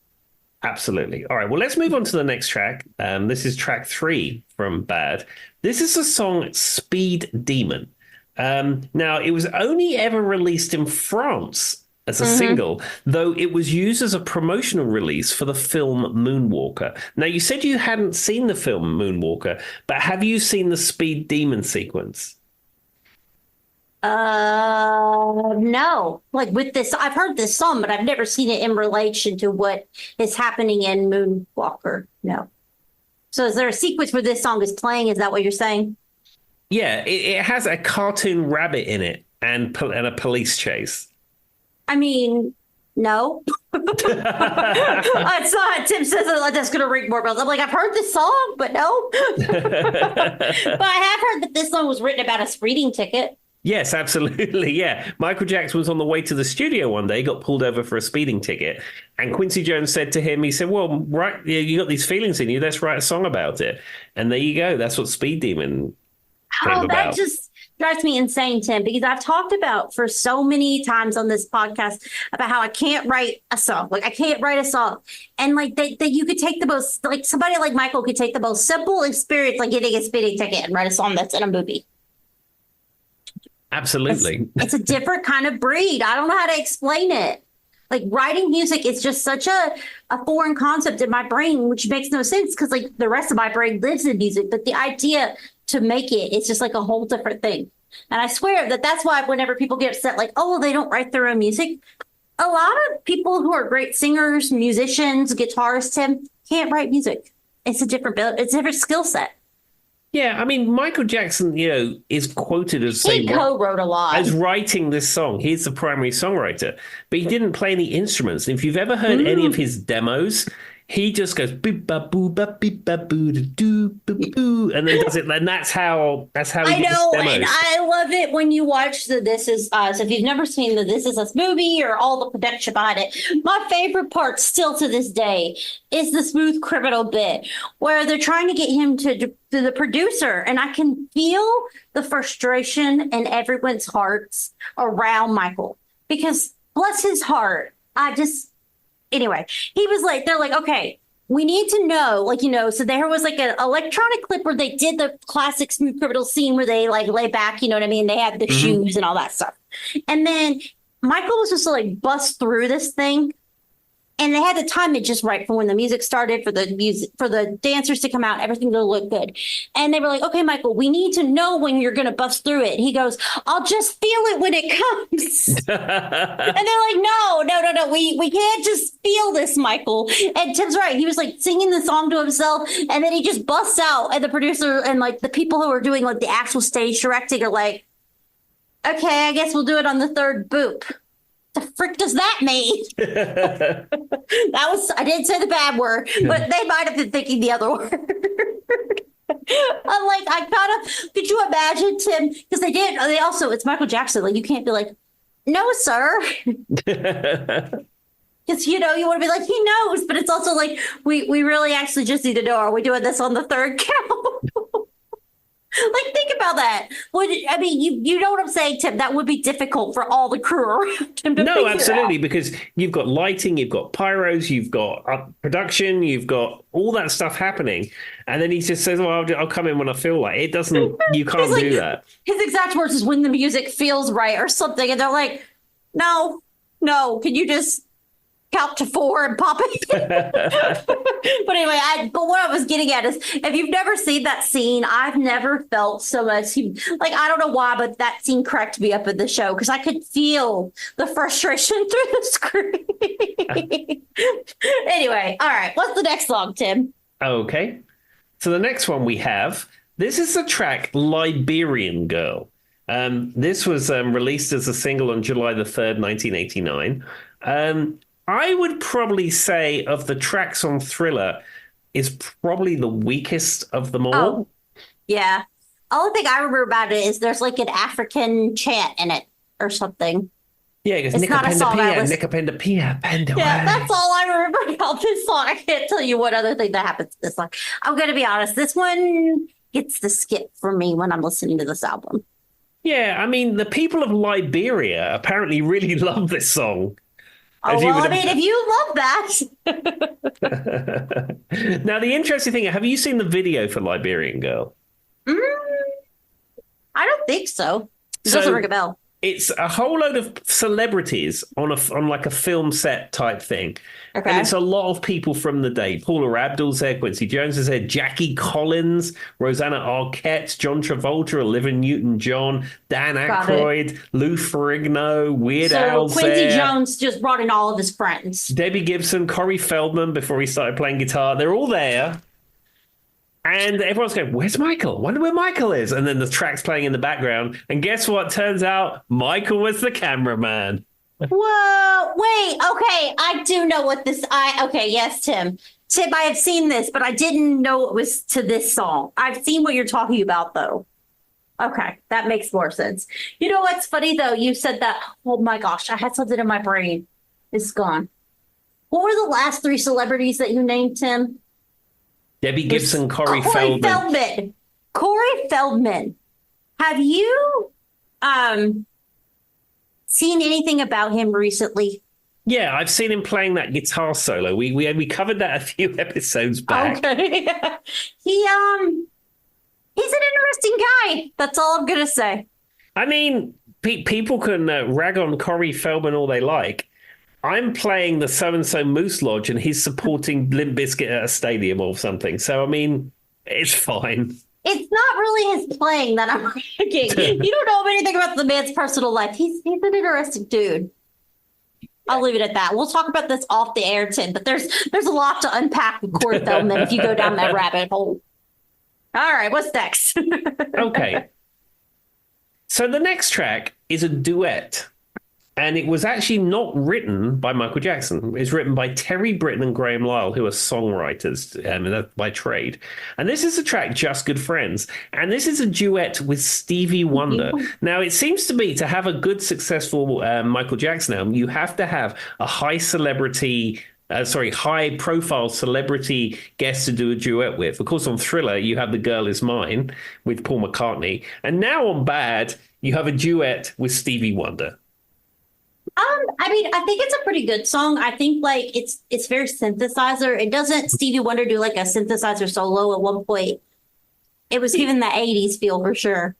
Absolutely. All right. Well, let's move on to the next track. This is track 3 from Bad. This is the song Speed Demon. Now, it was only ever released in France as a single, though it was used as a promotional release for the film Moonwalker. Now, you said you hadn't seen the film Moonwalker, but have you seen the Speed Demon sequence? No. Like with this, I've heard this song, but I've never seen it in relation to what is happening in Moonwalker. No. So is there a sequence where this song is playing? Is that what you're saying? Yeah, it has a cartoon rabbit in it and a police chase. I mean, no. It's not. Tim says that's going to ring more bells. I'm like, I've heard this song, but no. But I have heard that this song was written about a speeding ticket. Yes, absolutely. Yeah. Michael Jackson was on the way to the studio one day, got pulled over for a speeding ticket. And Quincy Jones said to him, he said, well, right, you got these feelings in you. Let's write a song about it. And there you go. That's what Speed Demon came about. That just drives me insane, Tim, because I've talked about for so many times on this podcast about how I can't write a song. Like I can't write a song. And like that you could take the most, like somebody like Michael could take the most simple experience, like getting a speeding ticket and write a song that's in a movie. Absolutely. It's a different kind of breed. I don't know how to explain it. Like writing music is just such a foreign concept in my brain, which makes no sense because like the rest of my brain lives in music. But the idea to make it, it's just like a whole different thing. And I swear that's why whenever people get upset, like, oh, they don't write their own music. A lot of people who are great singers, musicians, guitarists, Tim, can't write music. It's a different skill set. Yeah, I mean, Michael Jackson, is quoted as he co-wrote a lot as writing this song. He's the primary songwriter, but he didn't play any instruments. And if you've ever heard any of his demos, he just goes boop ba boo ba beep ba boo da doo boo boo, and then does it. And that's how he I gets know, and demos. I love it when you watch the This Is Us. If you've never seen the This Is Us movie or all the production behind it, my favorite part still to this day is the smooth criminal bit where they're trying to get him to the producer, and I can feel the frustration in everyone's hearts around Michael because bless his heart, anyway, he was like, they're like, okay, we need to know, like, so there was like an electronic clip where they did the classic smooth criminal scene where they like lay back, you know what I mean? They had the shoes and all that stuff. And then Michael was supposed to like bust through this thing. And they had to time it just right for when the music started, for the dancers to come out, everything to look good. And they were like, okay, Michael, we need to know when you're going to bust through it. And he goes, I'll just feel it when it comes. And they're like, no. We can't just feel this, Michael. And Tim's right. He was like singing the song to himself. And then he just busts out. And the producer and like the people who are doing like the actual stage directing are like, okay, I guess we'll do it on the third boop. The frick does that mean? I didn't say the bad word, but they might have been thinking the other word. I'm like, could you imagine, Tim? Because they also, it's Michael Jackson. Like, you can't be like, no, sir. Because, you want to be like, he knows, but it's also like, we really actually just need to know, are we doing this on the third count? Like, think about that. You know what I'm saying, Tim? That would be difficult for all the crew around him to No, absolutely, because you've got lighting, you've got pyros, you've got production, you've got all that stuff happening. And then he just says, well, I'll come in when I feel like it. Doesn't, you can't do that. His exact words is when the music feels right or something. And they're like, no, can you just count to 4 and pop it? But anyway, but what I was getting at is, if you've never seen that scene, I've never felt so much like, I don't know why, but that scene cracked me up in the show because I could feel the frustration through the screen. Anyway, all right, what's the next song, Tim? Okay, so the next one we have, this is the track Liberian Girl. This was released as a single on July the 3rd, 1989. I would probably say of the tracks on Thriller is probably the weakest of them all. Oh, yeah. All thing I remember about it is there's like an African chant in it or something. Yeah, it goes Nicka Penda Pia, Penda. Yeah, that's all I remember about this song. I can't tell you what other thing that happens to this song. I'm going to be honest. This one gets the skip for me when I'm listening to this album. Yeah, I mean, the people of Liberia apparently really love this song. Oh, well, if you love that. Now, the interesting thing, have you seen the video for Liberian Girl? I don't think so. It doesn't ring a bell. It's a whole load of celebrities on like a film set type thing. Okay. And it's a lot of people from the day. Paula Abdul's there, Quincy Jones is there, Jackie Collins, Rosanna Arquette, John Travolta, Olivia Newton-John, Dan Aykroyd, Lou Ferrigno, Weird Al's there. Quincy Jones just brought in all of his friends. Debbie Gibson, Corey Feldman before he started playing guitar. They're all there. And everyone's going, where's Michael? Wonder where Michael is. And then the track's playing in the background. And guess what? Turns out Michael was the cameraman. Whoa, wait, okay. I do know what okay, yes, Tim. Tim, I have seen this, but I didn't know it was to this song. I've seen what you're talking about, though. Okay, that makes more sense. You know what's funny, though? You said that, oh my gosh, I had something in my brain. It's gone. What were the last 3 celebrities that you named, Tim? Debbie Gibson, Corey Feldman. Corey Feldman. Have you seen anything about him recently? Yeah, I've seen him playing that guitar solo. We covered that a few episodes back. Okay. He's an interesting guy. That's all I'm gonna say. I mean, people can rag on Corey Feldman all they like. I'm playing the so-and-so Moose Lodge and he's supporting Limp Bizkit at a stadium or something. So, I mean, it's fine. It's not really his playing that I'm thinking. You don't know anything about the man's personal life. He's an interesting dude. I'll leave it at that. We'll talk about this off the air, Tim, but there's a lot to unpack with Corey Feldman if you go down that rabbit hole. All right, what's next? Okay. So the next track is a duet. And it was actually not written by Michael Jackson. It was written by Terry Britton and Graham Lyle, who are songwriters by trade. And this is the track Just Good Friends. And this is a duet with Stevie Wonder. Now, it seems to me to have a good, successful Michael Jackson album, you have to have a high profile celebrity guest to do a duet with. Of course, on Thriller, you have The Girl Is Mine with Paul McCartney. And now on Bad, you have a duet with Stevie Wonder. I mean, I think it's a pretty good song. I think like it's very synthesizer. It doesn't Stevie Wonder do like a synthesizer solo at one point. It was given the 80s feel for sure.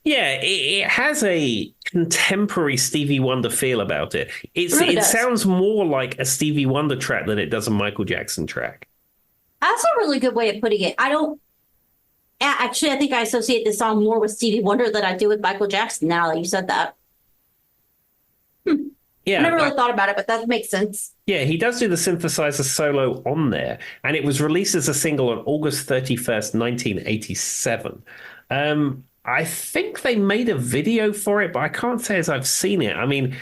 Yeah, it has a contemporary Stevie Wonder feel about it. It sounds more like a Stevie Wonder track than it does a Michael Jackson track. That's a really good way of putting it. I think I associate this song more with Stevie Wonder than I do with Michael Jackson now that you said that. Yeah, I never really thought about it, but that makes sense. Yeah, he does do the synthesizer solo on there, and it was released as a single on August 31st, 1987. I think they made a video for it, but I can't say as I've seen it. I mean,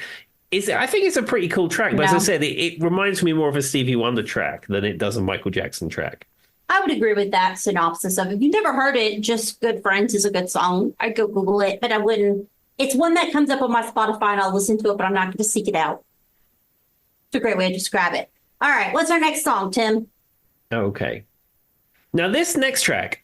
I think it's a pretty cool track, but as I said, it reminds me more of a Stevie Wonder track than it does a Michael Jackson track. I would agree with that synopsis of it. If you've never heard it, Just Good Friends is a good song. I'd go Google it, but I wouldn't. It's one that comes up on my Spotify and I'll listen to it, but I'm not going to seek it out. It's a great way to describe it. All right. What's our next song, Tim? Okay. Now, this next track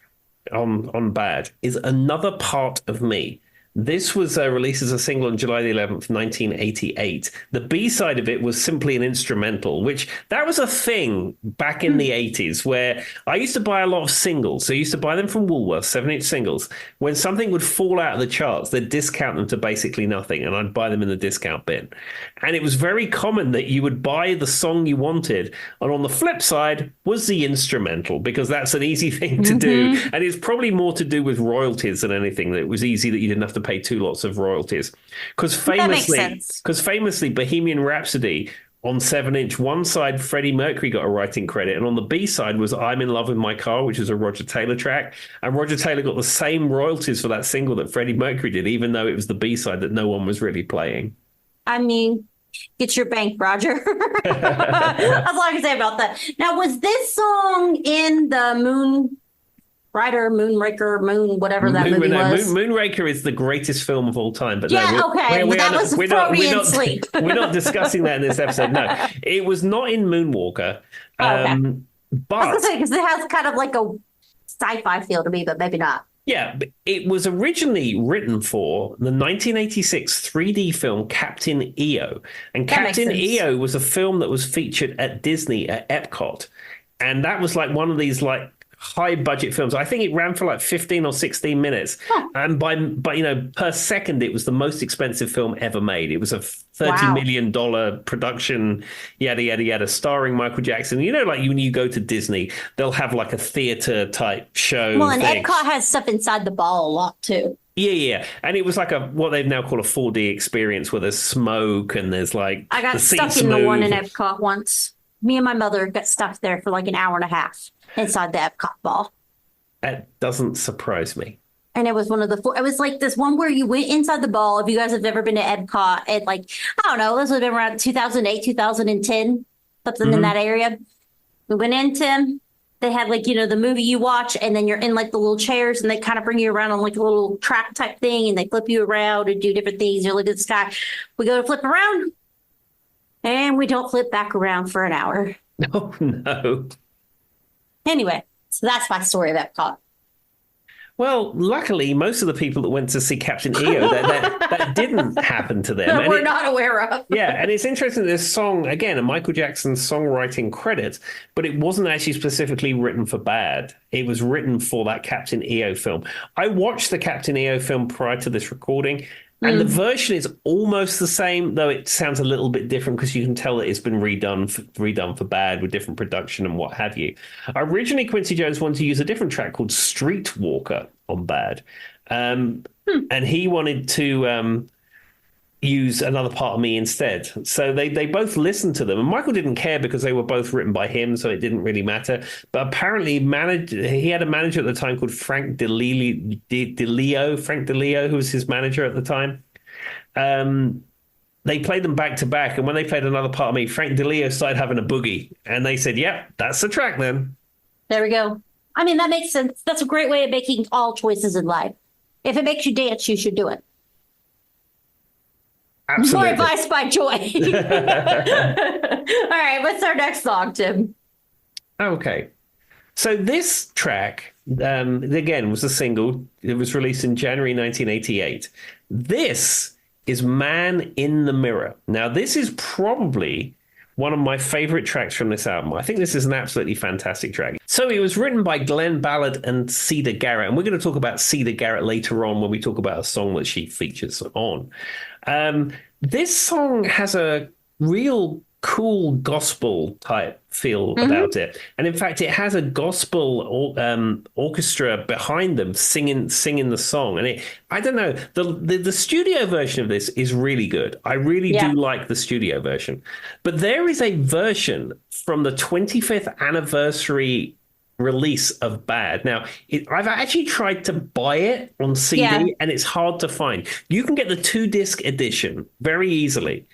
on Bad is Another Part of Me. This was released as a single on July the 11th, 1988. The B-side of it was simply an instrumental, which that was a thing back in the 80s where I used to buy a lot of singles. So I used to buy them from Woolworths, 7-inch singles. When something would fall out of the charts, they'd discount them to basically nothing, and I'd buy them in the discount bin. And it was very common that you would buy the song you wanted, and on the flip side was the instrumental, because that's an easy thing to do. And it's probably more to do with royalties than anything, that it was easy that you didn't have to pay 2 lots of royalties. Because famously, Bohemian Rhapsody on 7-inch, one side Freddie Mercury got a writing credit, and on the B side was I'm in Love with My Car, which is a Roger Taylor track, and Roger Taylor got the same royalties for that single that Freddie Mercury did, even though it was the B side that no one was really playing. I mean, get your bank, Roger. That's all I can say about that. Now, was this song in the Moonraker, whatever that movie was? Moonraker is the greatest film of all time. But yeah, no, that was Freudian sleep. We're not discussing that in this episode. No, it was not in Moonwalker. Okay. But I was going to say, because it has kind of like a sci-fi feel to me, but maybe not. Yeah, it was originally written for the 1986 3D film Captain EO. And Captain EO was a film that was featured at Disney at Epcot. And that was like one of these like high budget films. I think it ran for like 15 or 16 minutes. And by per second, it was the most expensive film ever made. It was a $30 million production, yada, yada, yada, starring Michael Jackson. You know, like when you go to Disney, they'll have like a theater type show. Well, and Epcot has stuff inside the ball a lot too. Yeah. And it was like what they've now called a 4D experience where there's smoke and there's like I got stuck in the one in Epcot once. Me and my mother got stuck there for like an hour and a half inside the Epcot ball. That doesn't surprise me. And it was one of it was like this one where you went inside the ball. If you guys have ever been to Epcot, it like, I don't know, this would have been around 2008, 2010, something in that area. We went in, Tim. They had like, the movie you watch, and then you're in like the little chairs, and they kind of bring you around on like a little track type thing, and they flip you around and do different things. You look at the sky. We go to flip around, and we don't flip back around for an hour. Oh, no. Anyway, so that's my story of Epcot. Well, luckily, most of the people that went to see Captain EO, that didn't happen to them. That we're not aware of. Yeah, and it's interesting, this song, again, a Michael Jackson songwriting credit, but it wasn't actually specifically written for Bad. It was written for that Captain EO film. I watched the Captain EO film prior to this recording, and the version is almost the same, though it sounds a little bit different because you can tell that it's been redone for Bad with different production and what have you. Originally, Quincy Jones wanted to use a different track called Streetwalker on Bad. And he wanted to use Another Part of Me instead. So they both listened to them. And Michael didn't care because they were both written by him, so it didn't really matter. But apparently he had a manager at the time called Frank DeLeo, who was his manager at the time. they played them back to back, and when they played Another Part of Me, Frank DeLeo started having a boogie, and they said, "Yep, that's the track then." There we go. I mean, that makes sense. That's a great way of making all choices in life. If it makes you dance, you should do it. Absolutely. More advice by Joy. All right, what's our next song, Tim? Okay. So this track, again, was a single. It was released in January 1988. This is Man in the Mirror. Now, this is probably one of my favorite tracks from this album. I think this is an absolutely fantastic track. So it was written by Glenn Ballard and Cedar Garrett. And we're going to talk about Cedar Garrett later on when we talk about a song that she features on. This song has a real cool gospel type feel about it, and in fact it has a gospel orchestra behind them singing the song. And I don't know, the studio version of this is really good. I really do like the studio version, but there is a version from the 25th anniversary release of Bad. Now, I've actually tried to buy it on CD and it's hard to find. You can get the 2-disc edition very easily,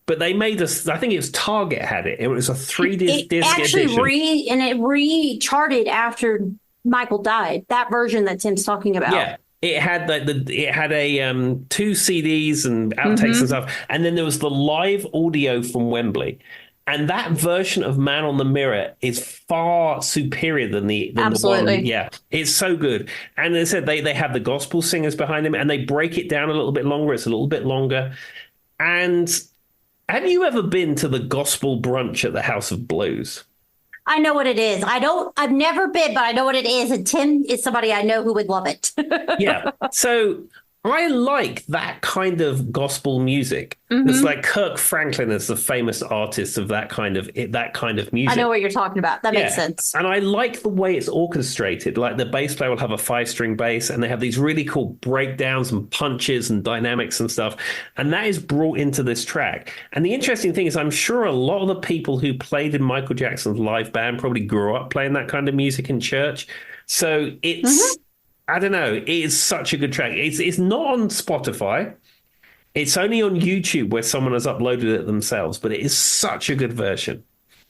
but they made us, I think it was Target had it. It was a 3-disc edition. It re-charted after Michael died. That version that Tim's talking about. Yeah. It had it had a 2 CDs and outtakes and stuff, and then there was the live audio from Wembley. And that version of Man on the Mirror is far superior than the one. Yeah, it's so good. And as I said, they have the gospel singers behind them, and they break it down a little bit longer. It's a little bit longer. And have you ever been to the gospel brunch at the House of Blues? I know what it is. I've never been, but I know what it is. And Tim is somebody I know who would love it. Yeah. So I like that kind of gospel music. It's like Kirk Franklin is the famous artist of that kind of music. I know what you're talking about. That makes sense. And I like the way it's orchestrated. Like the bass player will have a 5-string bass, and they have these really cool breakdowns and punches and dynamics and stuff. And that is brought into this track. And the interesting thing is, I'm sure a lot of the people who played in Michael Jackson's live band probably grew up playing that kind of music in church. So it's I don't know. It is such a good track. It's not on Spotify. It's only on YouTube where someone has uploaded it themselves, but it is such a good version.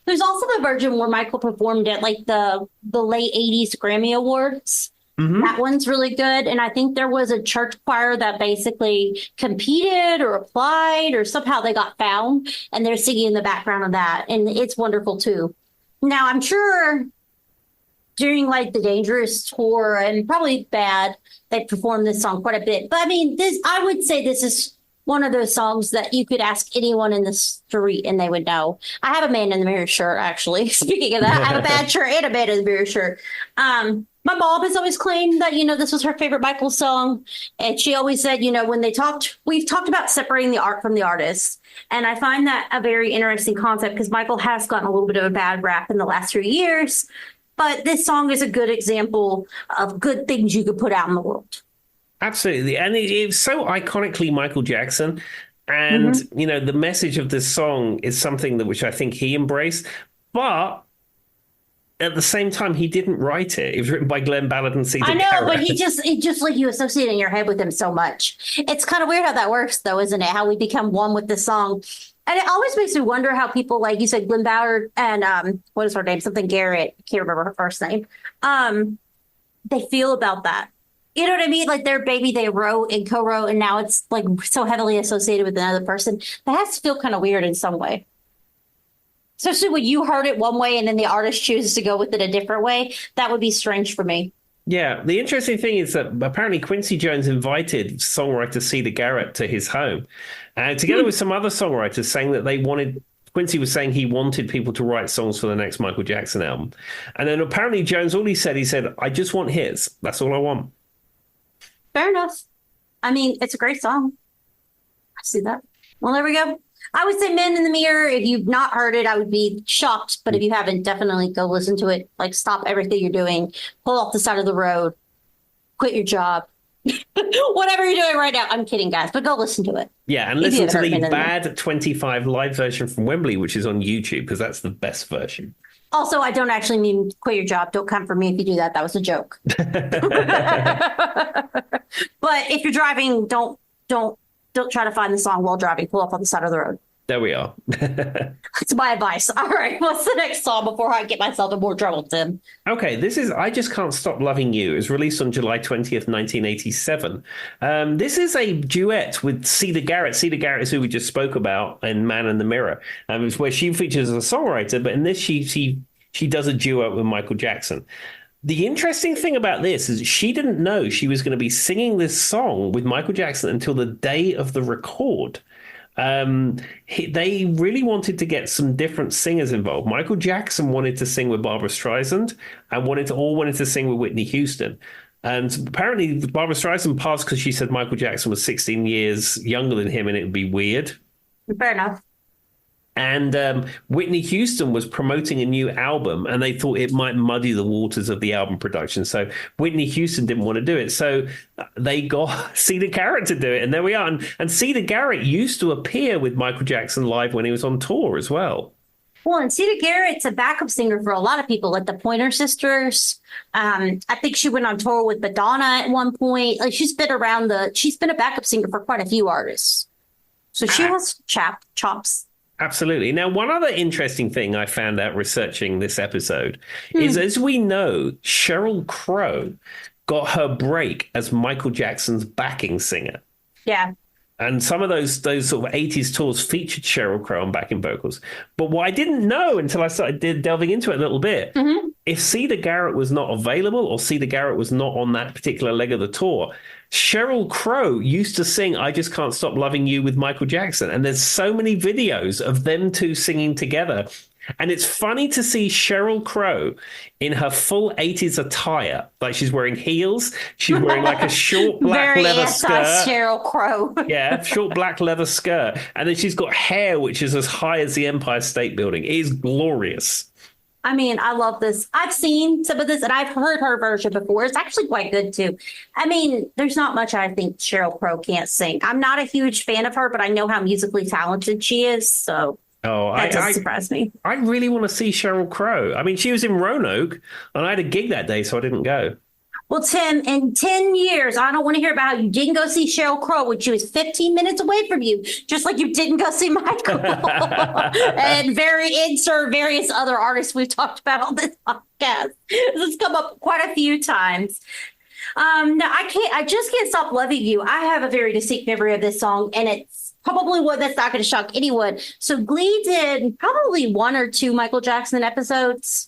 There's also the version where Michael performed at like the late 80s Grammy Awards. That one's really good. And I think there was a church choir that basically competed or applied or somehow they got found and they're singing in the background of that. And it's wonderful too. Now, I'm sure during like the Dangerous tour and probably Bad, they performed this song quite a bit. But I mean, I would say this is one of those songs that you could ask anyone in the street and they would know. I have a Man in the Mirror shirt, actually. Speaking of that, I have a Bad shirt and a Man in the Mirror shirt. My mom has always claimed that, this was her favorite Michael song. And she always said, when we've talked about separating the art from the artist. And I find that a very interesting concept because Michael has gotten a little bit of a bad rap in the last few years. But this song is a good example of good things you could put out in the world. Absolutely. And it's so iconically Michael Jackson. And, the message of this song is something which I think he embraced. But at the same time, he didn't write it. It was written by Glenn Ballard and Cedar Garrett. I know, but it just like you associate in your head with him so much. It's kind of weird how that works, though, isn't it? How we become one with the song. And it always makes me wonder how people, like you said, Glenn Ballard and what is her name? Something Garrett. I can't remember her first name. They feel about that. You know what I mean? Like their baby they wrote and co-wrote, and now it's like so heavily associated with another person. That has to feel kind of weird in some way. Especially when you heard it one way and then the artist chooses to go with it a different way. That would be strange for me. Yeah, the interesting thing is that apparently Quincy Jones invited songwriter Cedar Garrett to his home, together with some other songwriters, saying that Quincy was saying he wanted people to write songs for the next Michael Jackson album. And then apparently Jones, all he said, I just want hits. That's all I want. Fair enough. I mean, it's a great song. I see that. Well, there we go. I would say Men in the Mirror. If you've not heard it, I would be shocked. But if you haven't, definitely go listen to it. Like, stop everything you're doing. Pull off the side of the road. Quit your job. Whatever you're doing right now. I'm kidding, guys. But go listen to it. Yeah, and listen to the Bad 25 live version from Wembley, which is on YouTube, because that's the best version. Also, I don't actually mean quit your job. Don't come for me if you do that. That was a joke. But if you're driving, don't don't try to find the song while driving. Pull up on the side of the road. There we are. That's my advice. All right, what's the next song before I get myself in more trouble, Tim? Okay, this is I Just Can't Stop Loving You. It was released on July 20th, 1987. This is a duet with Cedar Garrett. Cedar Garrett is who we just spoke about in Man in the Mirror. It's where she features as a songwriter, but in this she does a duet with Michael Jackson. The interesting thing about this is she didn't know she was going to be singing this song with Michael Jackson until the day of the record. They really wanted to get some different singers involved. Michael Jackson wanted to sing with Barbra Streisand and wanted to sing with Whitney Houston. And apparently Barbra Streisand passed because she said Michael Jackson was 16 years younger than him and it would be weird. Fair enough. And Whitney Houston was promoting a new album, and they thought it might muddy the waters of the album production. So Whitney Houston didn't want to do it. So they got Cedar Garrett to do it, and there we are. And Cedar Garrett used to appear with Michael Jackson live when he was on tour as well. Well, and Cedar Garrett's a backup singer for a lot of people, like the Pointer Sisters. I think she went on tour with Madonna at one point. Like she's been a backup singer for quite a few artists. So she has chops. Absolutely. Now, one other interesting thing I found out researching this episode is, as we know, Sheryl Crow got her break as Michael Jackson's backing singer. Yeah. And some of those sort of 80s tours featured Sheryl Crow on backing vocals. But what I didn't know until I started delving into it a little bit, if Cedar Garrett was not available or Cedar Garrett was not on that particular leg of the tour, Sheryl Crow used to sing I Just Can't Stop Loving You with Michael Jackson. And there's so many videos of them two singing together. And it's funny to see Sheryl Crow in her full 80s attire. Like she's wearing heels. She's wearing like a short black leather skirt. Sheryl Crow. Yeah, short black leather skirt. And then she's got hair which is as high as the Empire State Building. It is glorious. I mean, I love this. I've seen some of this and I've heard her version before. It's actually quite good, too. I mean, there's not much I think Sheryl Crow can't sing. I'm not a huge fan of her, but I know how musically talented she is. So that doesn't surprise me. I really want to see Sheryl Crow. I mean, she was in Roanoke and I had a gig that day, so I didn't go. Well, Tim, in 10 years, I don't want to hear about how you didn't go see Sheryl Crow when she was 15 minutes away from you, just like you didn't go see Michael and insert various other artists we've talked about on this podcast. This has come up quite a few times. No, I just can't stop loving you. I have a very distinct memory of this song, and it's probably one that's not going to shock anyone. So Glee did probably one or two Michael Jackson episodes.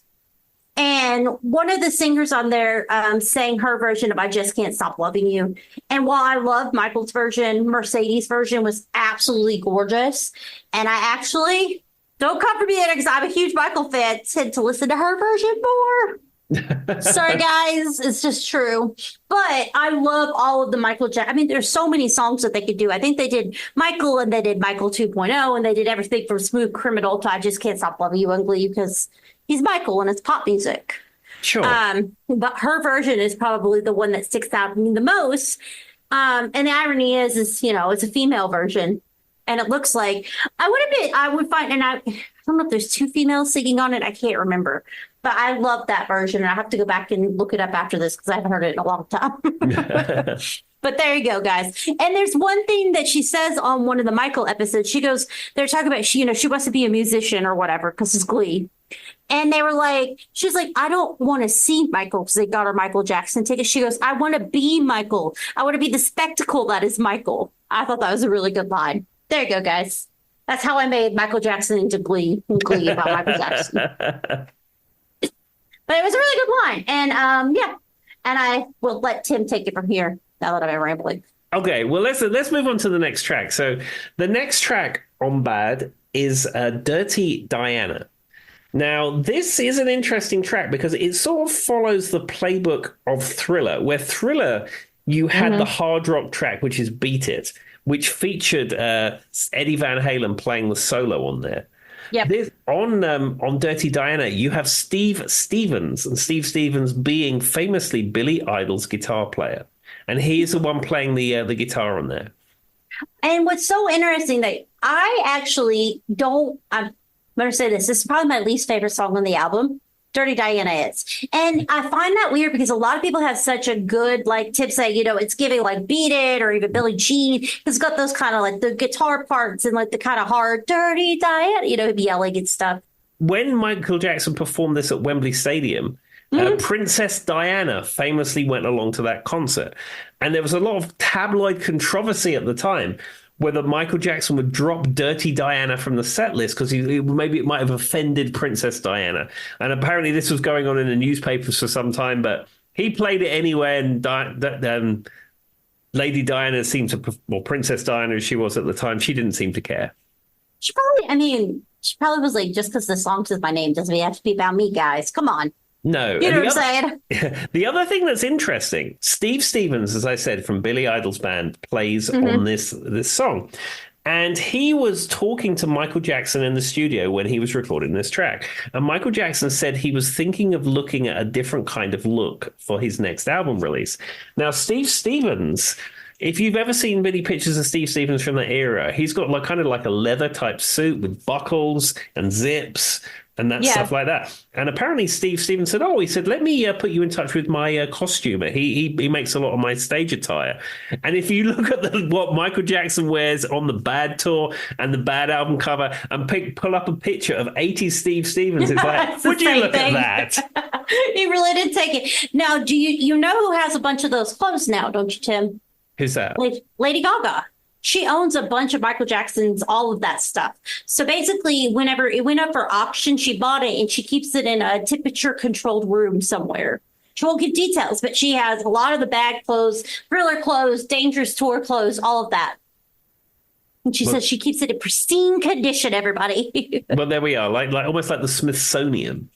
And one of the singers on there sang her version of I Just Can't Stop Loving You. And while I love Michael's version, Mercedes' version was absolutely gorgeous. And I actually, don't come for me because I'm a huge Michael fan, tend to listen to her version more. Sorry, guys. It's just true. But I love all of the Michael Jackson. I mean, there's so many songs that they could do. I think they did Michael and they did Michael 2.0 and they did everything from Smooth Criminal to I Just Can't Stop Loving You on Glee because he's Michael and it's pop music. Sure. But her version is probably the one that sticks out to me the most. And the irony is, you know, it's a female version. And it looks like, I would admit, I would find, and I don't know if there's two females singing on it. I can't remember. But I love that version. And I have to go back and look it up after this because I haven't heard it in a long time. But there you go, guys. And there's one thing that she says on one of the Michael episodes. She goes, they're talking about, she wants to be a musician or whatever because it's Glee. And they were like, she's like, I don't want to see Michael because they got her Michael Jackson ticket. She goes, I want to be Michael. I want to be the spectacle that is Michael. I thought that was a really good line. There you go, guys. That's how I made Michael Jackson into Glee about Michael Jackson. But it was a really good line. And yeah. And I will let Tim take it from here now that I've been rambling. Okay, well, let's move on to the next track. So the next track on Bad is Dirty Diana. Now, this is an interesting track because it sort of follows the playbook of Thriller, where Thriller, you had the hard rock track, which is Beat It, which featured Eddie Van Halen playing the solo on there. Yep. On Dirty Diana, you have Steve Stevens, and Steve Stevens being famously Billy Idol's guitar player. And he is the one playing the guitar on there. And what's so interesting that I actually don't... I'm going to say this is probably my least favorite song on the album. Dirty Diana is. And I find that weird because a lot of people have such a good like tip say, it's giving like Beat It or even Billie Jean. It's got those kind of like the guitar parts and like the kind of hard Dirty Diana, yelling and stuff. When Michael Jackson performed this at Wembley Stadium, Princess Diana famously went along to that concert. And there was a lot of tabloid controversy at the time whether Michael Jackson would drop Dirty Diana from the set list because maybe it might have offended Princess Diana. And apparently this was going on in the newspapers for some time, but he played it anyway. And Lady Diana seemed to, or Princess Diana as she was at the time, she didn't seem to care. She probably was like, just because the song says my name doesn't mean it has to be about me, guys. Come on. No. You know what I'm saying? The other thing that's interesting, Steve Stevens, as I said, from Billy Idol's band, plays on this song. And he was talking to Michael Jackson in the studio when he was recording this track. And Michael Jackson said he was thinking of looking at a different kind of look for his next album release. Now, Steve Stevens, if you've ever seen many pictures of Steve Stevens from that era, he's got like kind of like a leather type suit with buckles and zips and that stuff like that. And apparently Steve Stevens said, he said, let me put you in touch with my costumer. He makes a lot of my stage attire. And if you look at what Michael Jackson wears on the Bad tour and the Bad album cover and pull up a picture of 80s Steve Stevens, it's like, would you look at that? He really did take it. Now, do you know who has a bunch of those clothes now, don't you, Tim? Who's that? Lady Gaga. She owns a bunch of Michael Jackson's, all of that stuff. So basically, whenever it went up for auction, she bought it and she keeps it in a temperature-controlled room somewhere. She won't give details, but she has a lot of the bag clothes, Thriller clothes, Dangerous Tour clothes, all of that. And she says she keeps it in pristine condition, everybody. Well, there we are, like almost like the Smithsonian.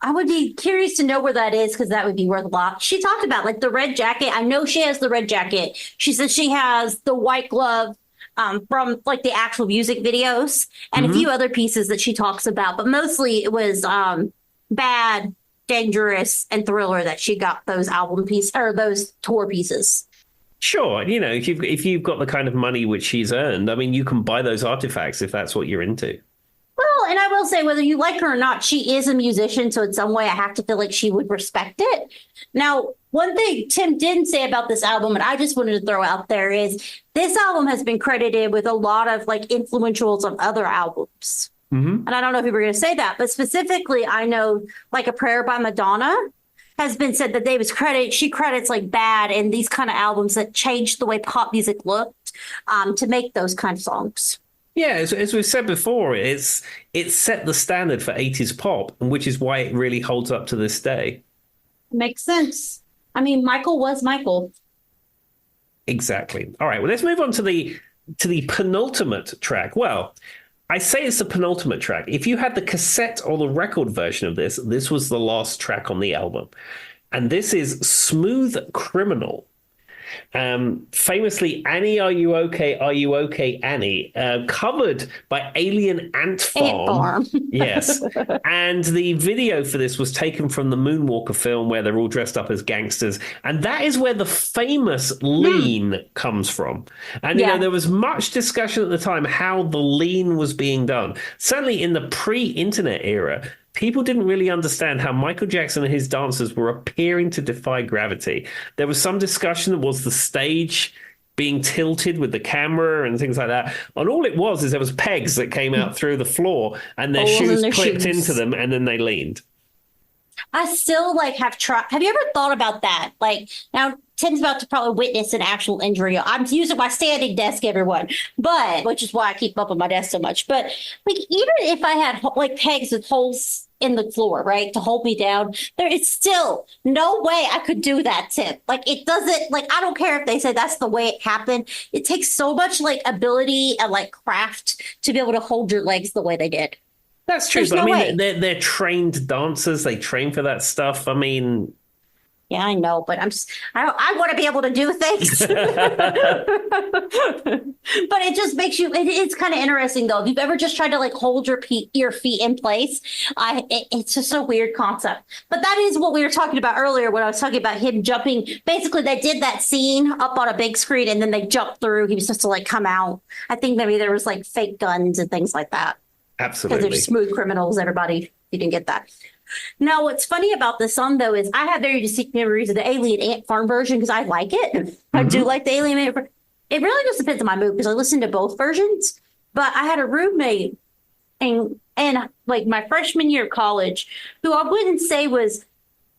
I would be curious to know where that is because that would be worth a lot. She talked about like the red jacket. I know she has the red jacket. She says she has the white glove from like the actual music videos and a few other pieces that she talks about. But mostly it was Bad, Dangerous, and Thriller that she got those album pieces or those tour pieces. Sure. If you've got the kind of money which she's earned, I mean, you can buy those artifacts if that's what you're into. Well, and I will say, whether you like her or not, she is a musician. So in some way, I have to feel like she would respect it. Now, one thing Tim didn't say about this album, and I just wanted to throw out there is this album has been credited with a lot of like influentials of other albums. And I don't know if you were going to say that, but specifically, I know like A Prayer by Madonna has been said that she credits like Bad and these kind of albums that changed the way pop music looked to make those kind of songs. Yeah, as we've said before, it's set the standard for 80s pop, which is why it really holds up to this day. Makes sense. I mean, Michael was Michael. Exactly. All right, well, let's move on to the penultimate track. Well, I say it's the penultimate track. If you had the cassette or the record version of this was the last track on the album. And this is Smooth Criminal. Famously, Annie, Are You Okay? Are You Okay, Annie? Covered by Alien Ant Farm. Yes. And the video for this was taken from the Moonwalker film where they're all dressed up as gangsters. And that is where the famous lean comes from. And, there was much discussion at the time how the lean was being done. Certainly in the pre-internet era, people didn't really understand how Michael Jackson and his dancers were appearing to defy gravity. There was some discussion that was the stage being tilted with the camera and things like that. And all it was is there was pegs that came out through the floor and their shoes clipped into them and then they leaned. I still have tried. Have you ever thought about that? Like now Tim's about to probably witness an actual injury. I'm using my standing desk, everyone, which is why I keep up on my desk so much. But even if I had pegs with holes in the floor, right, to hold me down, there is still no way I could do that, Tim. It doesn't, I don't care if they say that's the way it happened. It takes so much ability and craft to be able to hold your legs the way they did. That's true. But I mean, they're trained dancers. They train for that stuff. I mean, yeah, I know, but I want to be able to do things. But it just makes you, it's kind of interesting though. If you've ever just tried to hold your feet in place, it's just a weird concept. But that is what we were talking about earlier when I was talking about him jumping. Basically, they did that scene up on a big screen and then they jumped through. He was supposed to come out. I think maybe there was fake guns and things like that. Absolutely. Because they're smooth criminals, everybody. You didn't get that. Now, what's funny about this song, though, is I have very distinct memories of the Alien Ant Farm version because I like it. I do like the Alien Ant Farm. It really just depends on my mood because I listen to both versions. But I had a roommate and like my freshman year of college who I wouldn't say was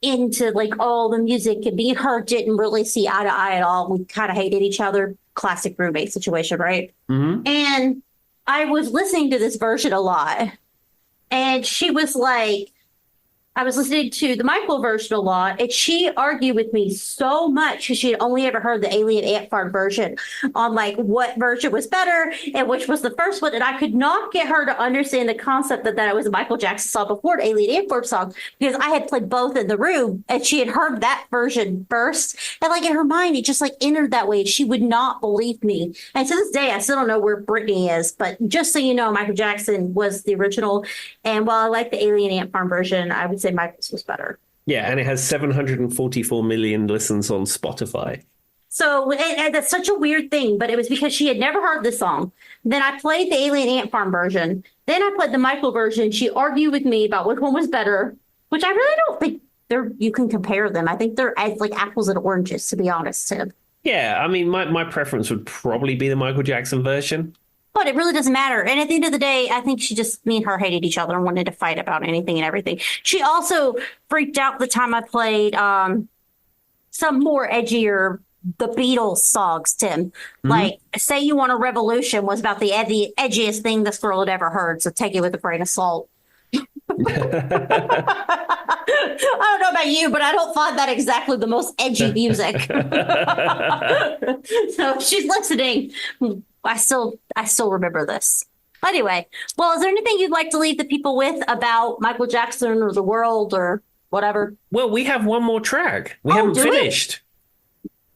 into like all the music, and me and her didn't really see eye to eye at all. We kind of hated each other. Classic roommate situation, right? And I was listening to this version a lot. And she was like, I was listening to the Michael version a lot, and she argued with me so much because she had only ever heard the Alien Ant Farm version on like what version was better and which was the first one. And I could not get her to understand the concept that it was a Michael Jackson song before the Alien Ant Farm song because I had played both in the room and she had heard that version first. And like in her mind, it just like entered that way. She would not believe me. And to this day, I still don't know where Britney is. But just so you know, Michael Jackson was the original. And while I like the Alien Ant Farm version, I would say Michael's was better. Yeah, and it has 744 million listens on Spotify. So and that's such a weird thing, but it was because she had never heard the song. Then I played the Alien Ant Farm version. Then I played the Michael version. She argued with me about which one was better, which I really don't think you can compare them. I think they're as like apples and oranges, to be honest, Tim. Yeah, I mean, my preference would probably be the Michael Jackson version. But it really doesn't matter. And at the end of the day, I think me and her hated each other and wanted to fight about anything and everything. She also freaked out the time I played some more edgier, the Beatles songs, Tim. Like, Say You Want a Revolution was about the edgiest thing this girl had ever heard. So take it with a grain of salt. I don't know about you, but I don't find that exactly the most edgy music. So if she's listening, I still remember this. Anyway, well, is there anything you'd like to leave the people with about Michael Jackson or the world or whatever? Well, we have one more track. We haven't finished.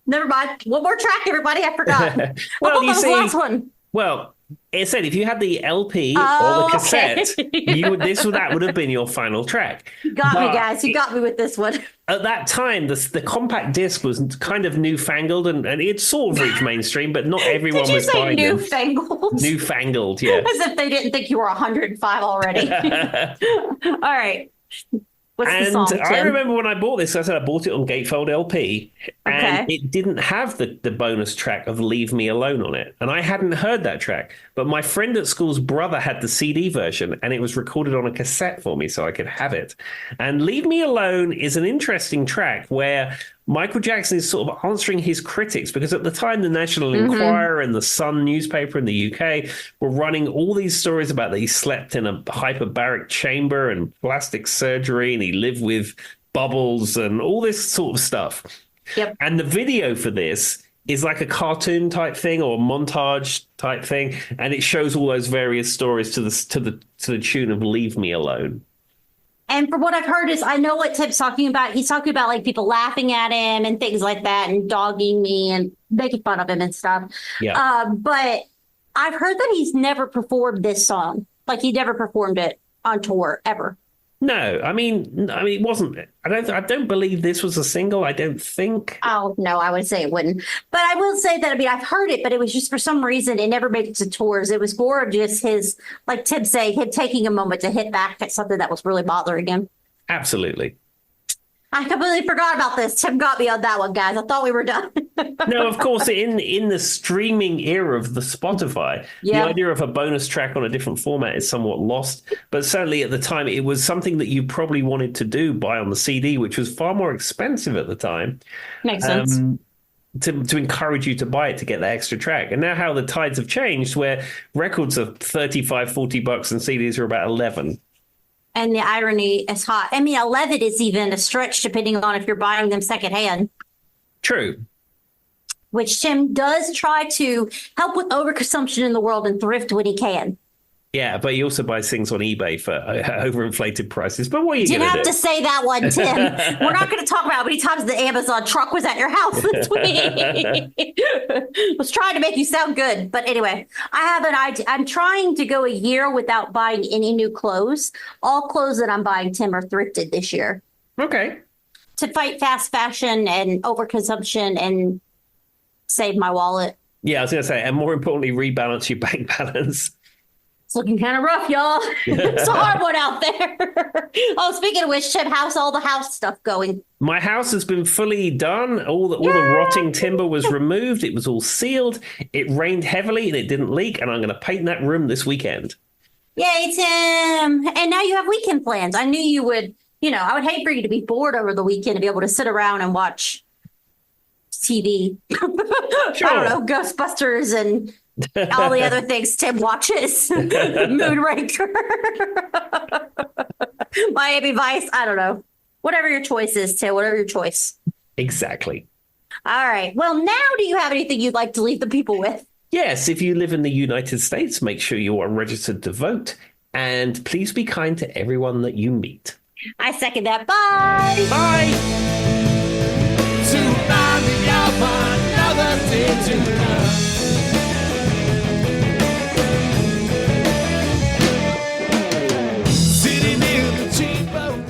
Never mind. One more track, everybody. I forgot. Well, you see, the last one. Well, it said if you had the LP or the cassette, that would have been your final track. You got me, guys. You got me with this one. At that time, the compact disc was kind of newfangled and it sort of reached mainstream, but not everyone was buying them. Newfangled? Newfangled, yeah. As if they didn't think you were 105 already. All right. What's the song, Tim? I remember when I bought this, I said I bought it on Gatefold LP, and it didn't have the bonus track of Leave Me Alone on it. And I hadn't heard that track. But my friend at school's brother had the CD version, and it was recorded on a cassette for me so I could have it. And Leave Me Alone is an interesting track where Michael Jackson is sort of answering his critics, because at the time, the National Enquirer and the Sun newspaper in the UK were running all these stories about that he slept in a hyperbaric chamber and plastic surgery, and he lived with bubbles and all this sort of stuff. Yep. And the video for this is like a cartoon type thing or a montage type thing, and it shows all those various stories to the tune of Leave Me Alone. And from what I've heard is, I know what Tim's talking about. He's talking about like people laughing at him and things like that and dogging me and making fun of him and stuff. Yeah. But I've heard that he's never performed this song. Like he never performed it on tour ever. No, I mean, it wasn't. I don't believe this was a single. I don't think. Oh no, I would say it wouldn't. But I will say that I've heard it, but it was just for some reason it never made it to tours. It was more of just his, like Tim saying, him taking a moment to hit back at something that was really bothering him. Absolutely. I completely forgot about this. Tim got me on that one, guys. I thought we were done. No, of course, in the streaming era of the Spotify, the idea of a bonus track on a different format is somewhat lost. But certainly at the time, it was something that you probably wanted to buy on the CD, which was far more expensive at the time. Makes sense. To encourage you to buy it to get that extra track. And now how the tides have changed, where records are $35, $40 and CDs are about 11. And the irony is hot. I mean, 11 is even a stretch depending on if you're buying them secondhand. True. Which Tim does try to help with overconsumption in the world and thrift when he can. Yeah, but he also buys things on eBay for overinflated prices. But what are you going to do? You didn't have to say that one, Tim. We're not going to talk about how many times the Amazon truck was at your house this week. Was trying to make you sound good. But anyway, I have an idea. I'm trying to go a year without buying any new clothes. All clothes that I'm buying, Tim, are thrifted this year. Okay. To fight fast fashion and overconsumption and save my wallet. Yeah, I was going to say, and more importantly, rebalance your bank balance. It's looking kind of rough, y'all. It's a hard one out there. Oh, speaking of which, Tim, how's all the house stuff going? My house has been fully done. All the rotting timber was removed. It was all sealed. It rained heavily and it didn't leak. And I'm going to paint that room this weekend. Yay, Tim. And now you have weekend plans. I knew you would, I would hate for you to be bored over the weekend to be able to sit around and watch TV. Sure. I don't know, Ghostbusters and all the other things Tim watches. Moonraker. Miami Vice. I don't know. Whatever your choice is, Tim. Whatever your choice. Exactly. All right. Well, now do you have anything you'd like to leave the people with? Yes, if you live in the United States, make sure you are registered to vote. And please be kind to everyone that you meet. I second that. Bye. Bye.